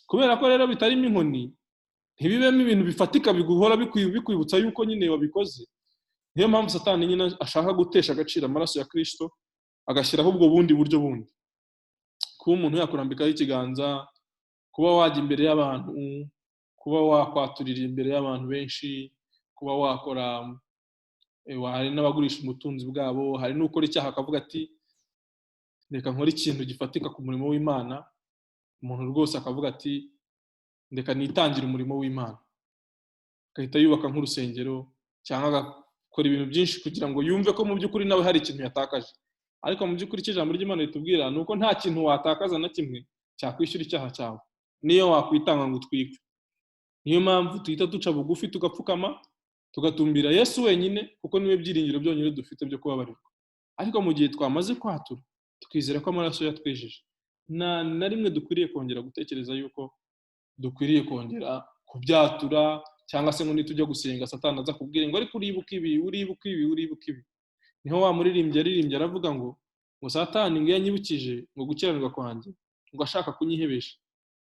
Kubera ko rero bitarimo inkoni, ntibibemo ibintu bifatika biguhora bikwibutsa yuko nyine wabikoze. Niyo mpamvu Satani nyine ashaka gutesha agaciro amaraso ya Kristo, agashyiraho ubwo bundi buryo bundi. Kuba umuntu yakurambikaho ikiganza, kuba wajya imbere y'abantu, kuba wakwaturira imbere y'abantu benshi, kuba wakora, hari n'abagurisha umutunzi bwabo, hari n'ukora icyaha akavuga ati reka nkora ikintu gifatika ku murimo w'Imana. Umuntu rwose akavuga ati ndeka nitangira umurimo w'Imana, agahita yubaka nk'urusengero cyangwa agakora ibintu byinshi kugira ngo yumve ko mu by'ukuri nawe hari ikintu yatakaje. Ariko mu by'ukuri icyo ijambo ry'Imana ritubwira ni uko nta kintu watakaza na kimwe cyakwishyura icyaha cyawe, niyo wakwitanga ngo utwikwe. Niyo mpamvu tuhita duca bugufi, tugapfukama, tugatumbira Yesu wenyine, kuko niwe byiringiro byonyine dufite byo kubabarirwa. Ariko mu gihe twamaze kwatura, tukizera ko amaraso yatwejeje, na rimwe dukwiriye kongera gutekereza yuko dukwiriye kongera kubyatura, cyangwa se ngo nitujya gusenga Satani aza kubwira ngo ariko uribuka ibi, uribuka ibi, uribuka ibi. Niho wa muririmbyi aravuga ngo Satani ngo yanyibukije ngo gukiranirwa kwanjye, ngo ashaka kunyihebesha,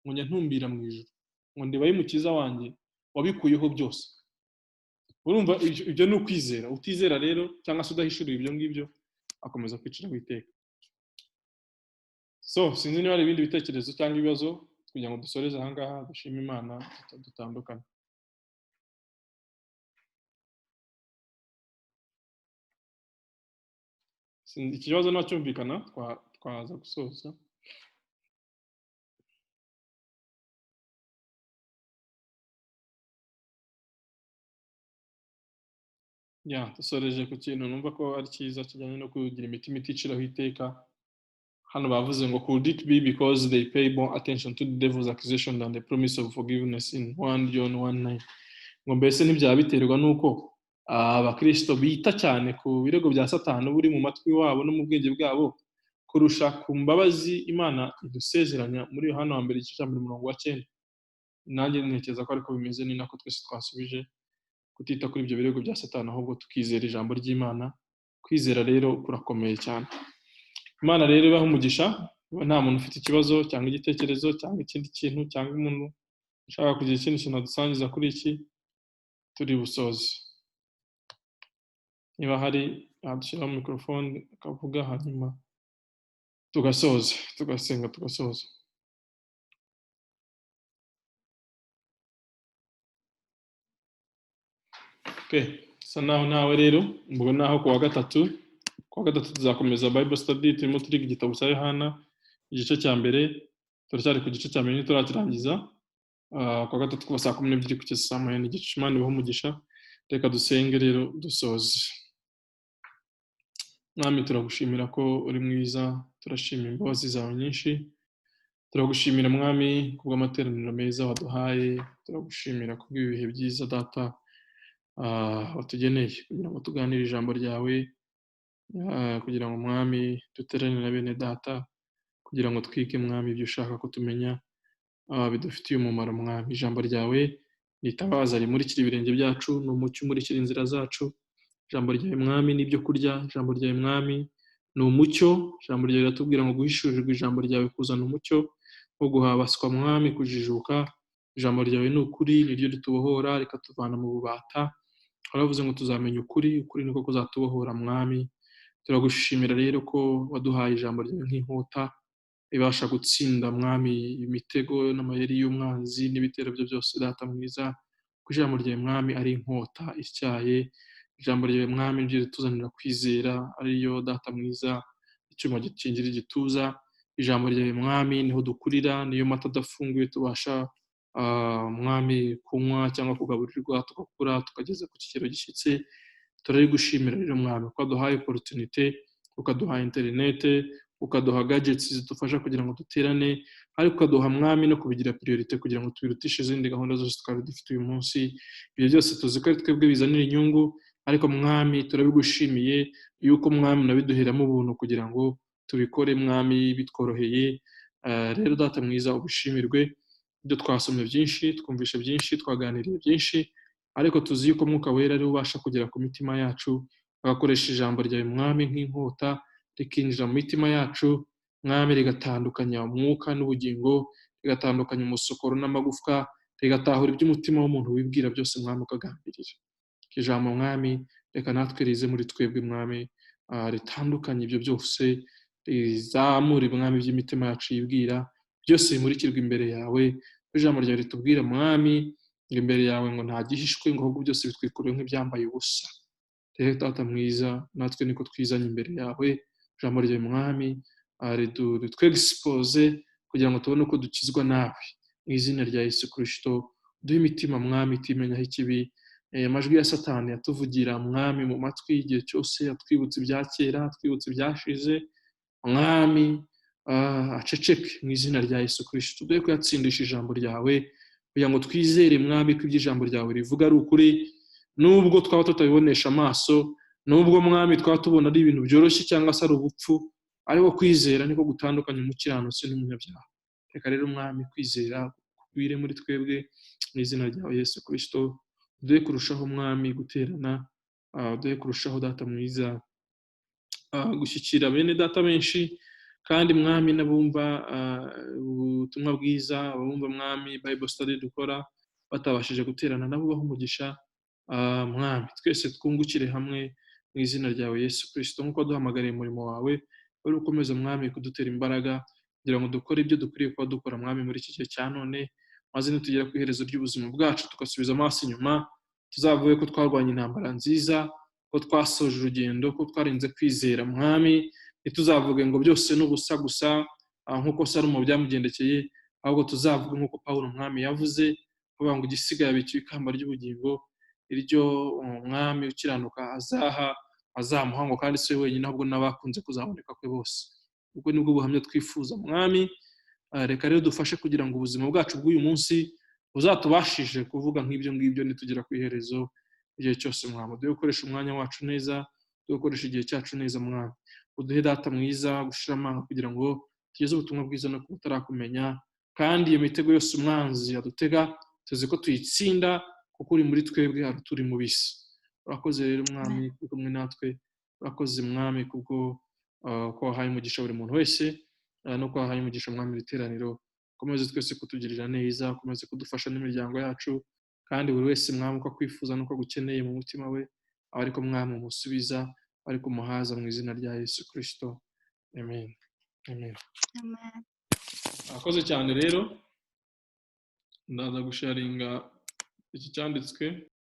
ngo njya ntumbira mu ijuru, ngo ndibaye umukiza wanjye wabikuyeho byose. Urumva ibyo ni ukwizera. Utizera rero cyangwa se udahishuriye ibyo ngibyo akomeza kwicira witeka. So sinzi niba hari ibindi bitekerezo cyangwa ibibazo kugira ngo dusoreze aha ngaha, dushime Imana dutandukane. Ikibazo nacyumvikana twaza gusoza. Dusoreje ku kintu numva ko ari cyiza kijyanye no kugira imitima iticiraho iteka. Hano bavuze ngo could it be because they pay more attention to the devil's accusation than the promise of forgiveness in 1 John 1:9. Ngo mbese ntibyaba biterwa nuko abakristo bita cyane ku birego bya Satani buri mu matwi wabo no mu bwenge bwabo kurusha ku mbabazi Imana idusezeranya muri Yohana wa mbere igice cya 9. Nanjye ntekereza ko ariko bimeze, ni nako twese twasubije kutita kuri ibyo birego bya Satani, ahubwo tukizera ijambo ry'Imana. Kwizera rero kurakomeye cyane. Imana rero ibaha umugisha. Nta muntu ufite ikibazo cyangwa igitekerezo cyangwa ikindi kintu cyangwa umuntu ushaka kugira ikindi kintu adusangiza kuri iki, turi busoze. Niba hari adushyiraho mikorofone akavuga, hanyuma tugasoza, tugasenga, tugasoza. Sa naho nawe rero mbwo naho kuwa gatatu tuzakomeza Bible study. Turimo turiga igitabo cya Yohana igice cya mbere, turacyari ku gice cya mbere ntiturakirangiza. Kuwa gatatu kuva saa 12 kugeza saa 1 n'igice. Imana ibahe umugisha. Reka dusenge rero dusoze. Mwami, turagushimira ko uri mwiza, turashimira imbabazi zawe nyinshi, turagushimira Mwami kubw'amateraniro meza waduhaye, turagushimira kubw'ibihe byiza Data watugeneye kugira ngo tuganire ijambo ryawe, kugira ngo Mwami duterane na bene Data, kugira ngo twike Mwami ibyo ushaka ko tumenya bidufitiye umumaro. Mwami, ijambo ryawe ni itabaza rimurikira ibirenge byacu, ni umucyo umurikira inzira zacu. Ijambo ryawe Mwami ni ibyo kurya, ijambo ryawe Mwami ni umucyo. Ijambo ryawe riratubwira ngo guhishurirwa ijambo ryawe kuzana umucyo wo guhabaswa Mwami, kujijuka. Ijambo ryawe ni ukuri, ni ryo ritubohora rikatuvana mu bubata. Waravuze ngo tuzamenya ukuri, ukuri niko kuzatubohora Mwami. Turagushimira rero ko waduhaye ijambo ryawe nk'inkota ibasha gutsinda Mwami imitego n'amayeri y'umwanzi n'ibitero bye byose Data mwiza. Ko ijambo ryawe Mwami ari inkota ityaye. Ijambo ryawe Mwami niryo rituzanira kwizera, ariyo Data mwiza icyuma gikingira igituza. Ijambo ryawe Mwami niho dukurira, niyo mata adafunguye tubasha Mwami kunywa cyangwa kugaburirwa, tugakura tukageza ku kigero gishyitse. Turarigushimira rero Mwami ko waduhaye opportunité, ukaduha internet, ukaduha gadgets zidufasha kugira ngo duterane, ariko ukaduha Mwami no kubigira priorité kugira ngo tubirutishe izindi gahunda zose twari dufite uyu munsi. Ibyo byose tuzi ko ari twebwe bizanira inyungu, ariko Mwami turabigushimiye yuko Mwami nabiduheramo ubuntu kugira ngo tubikore Mwami bitworoheye. Rero Data mwiza ubishimirwe. Ibyo twasomye byinshi, twumvishe byinshi, twaganiriye byinshi, ariko tuzi yuko Mwuka Wera ari ubasha kugera ku mitima yacu, agakoresha ijambo ryawe Mwami nk'inkota, rikinjira mu mitima yacu Mwami, rigatandukanya umwuka n'ubugingo, rigatandukanya umusokoro n'amagufwa, rigatahura iby'umutima w'umuntu wibwira byose Mwami ukagambirira. Ijambo Mwami reka natwe rize muri twebwe Mwami, ritandukanye ibyo byose, rizamura Mwami by'imitima yacu yibwira, byose bimurikirwa imbere yawe. Ijambo ryawe ritubwira Mwami ngo imbere yawe ngo nta gihishwe, ngo ahubwo byose bitwikuriwe nk'ibyambaye ubusa. Rero Data mwiza, natwe niko twizanye imbere yawe. Ijambo ryawe Mwami ritwexpose kugira ngo tubone uko dukizwa nawe, mu izina rya Yesu Kristo. Duhe imitima Mwami itimenyaho ikibi. Amajwi ya Satani yatuvugira Mwami mu matwi igihe cyose, atwibutsa ibya kera, atwibutsa ibyashize Mwami, aceceke mu izina rya Yesu Kristo. Duhe kuyatsindisha ijambo ryawe kugira ngo twizere Mwami ko ibyo ijambo ryawe rivuga ari ukuri, nubwo twaba tutabibonesha amaso, nubwo Mwami twaba tubona ari ibintu byoroshye cyangwa se ari ubupfu, ariko kwizera niko gutandukanya umukiranutsi n'umunyabyaha. Reka rero Mwami kwizera kugwire muri twebwe mu izina rya Yesu Kristo. Duhe kurushaho Mwami guterana, duhe kurushaho Data mwiza gushyikira bene Data benshi, kandi Mwami n'abumva ubutumwa bwiza, abumva Mwami Bible study dukora batabashije guterana, nabo baha umugisha Mwami. Twese twungukire hamwe mu izina ryawe Yesu Kristo. Nk'uko duhamagariye umurimo wawe, uri ukomeza Mwami kudutera imbaraga kugira ngo dukore ibyo dukwiriye kuba dukora Mwami muri iki gihe cya none, maze nitugera ku iherezo ry'ubuzima bwacu tugasubiza amaso inyuma, tuzavuge ko twarwanye intambara nziza, ko twasoje urugendo, ko twarinze kwizera Mwami. Ntituzavuge ngo byose n'ubusa gusa nk'uko Salomo byamugendekeye, ahubwo tuzavuga nk'uko Pawulo Mwami yavuze, kuvuga ngo igisigaye abiciwe ikamba ry'ubugingo, iryo Mwami ukiranuka azamuha, ngo kandi si we wenyine ahubwo n'abakunze kuzaboneka kwe bose. Ubwo nibwo buhamya twifuza Mwami. Reka rero dufashe kugira ngo ubuzima bwacu bw'uyu munsi buzatubashije kuvuga nk'ibyo ngibyo nitugera ku iherezo. igihe cyose mwami, uduhe gukoresha umwanya wacu neza, uduhe gukoresha igihe cyacu neza mwami, uduhe data mwiza gushira amanga kugira ngo tugeze ubutumwa bwiza no kutarakumenya, kandi iyo mitego yose umwanzi adutega tuzi ko tuyitsinda kuko uri muri twebwe hari turi mu bisi. Urakoze rero mwami uri kumwe natwe, urakoze mwami kubwo ko wahaye umugisha buri muntu wese no ko wahaye umugisha mwami ibiteraniro, ukomeze twese kutugirira neza, ukomeze kudufasha n'imiryango yacu, kandi buri wese mwami uko akwifuza n'uko agukeneye mu mutima we aba ariko mwami umusubiza, ariko umuhaza mu izina rya Yesu Kristo, amen. Amen. Akoze cyane rero ndaza gusharinga iki cyanditswe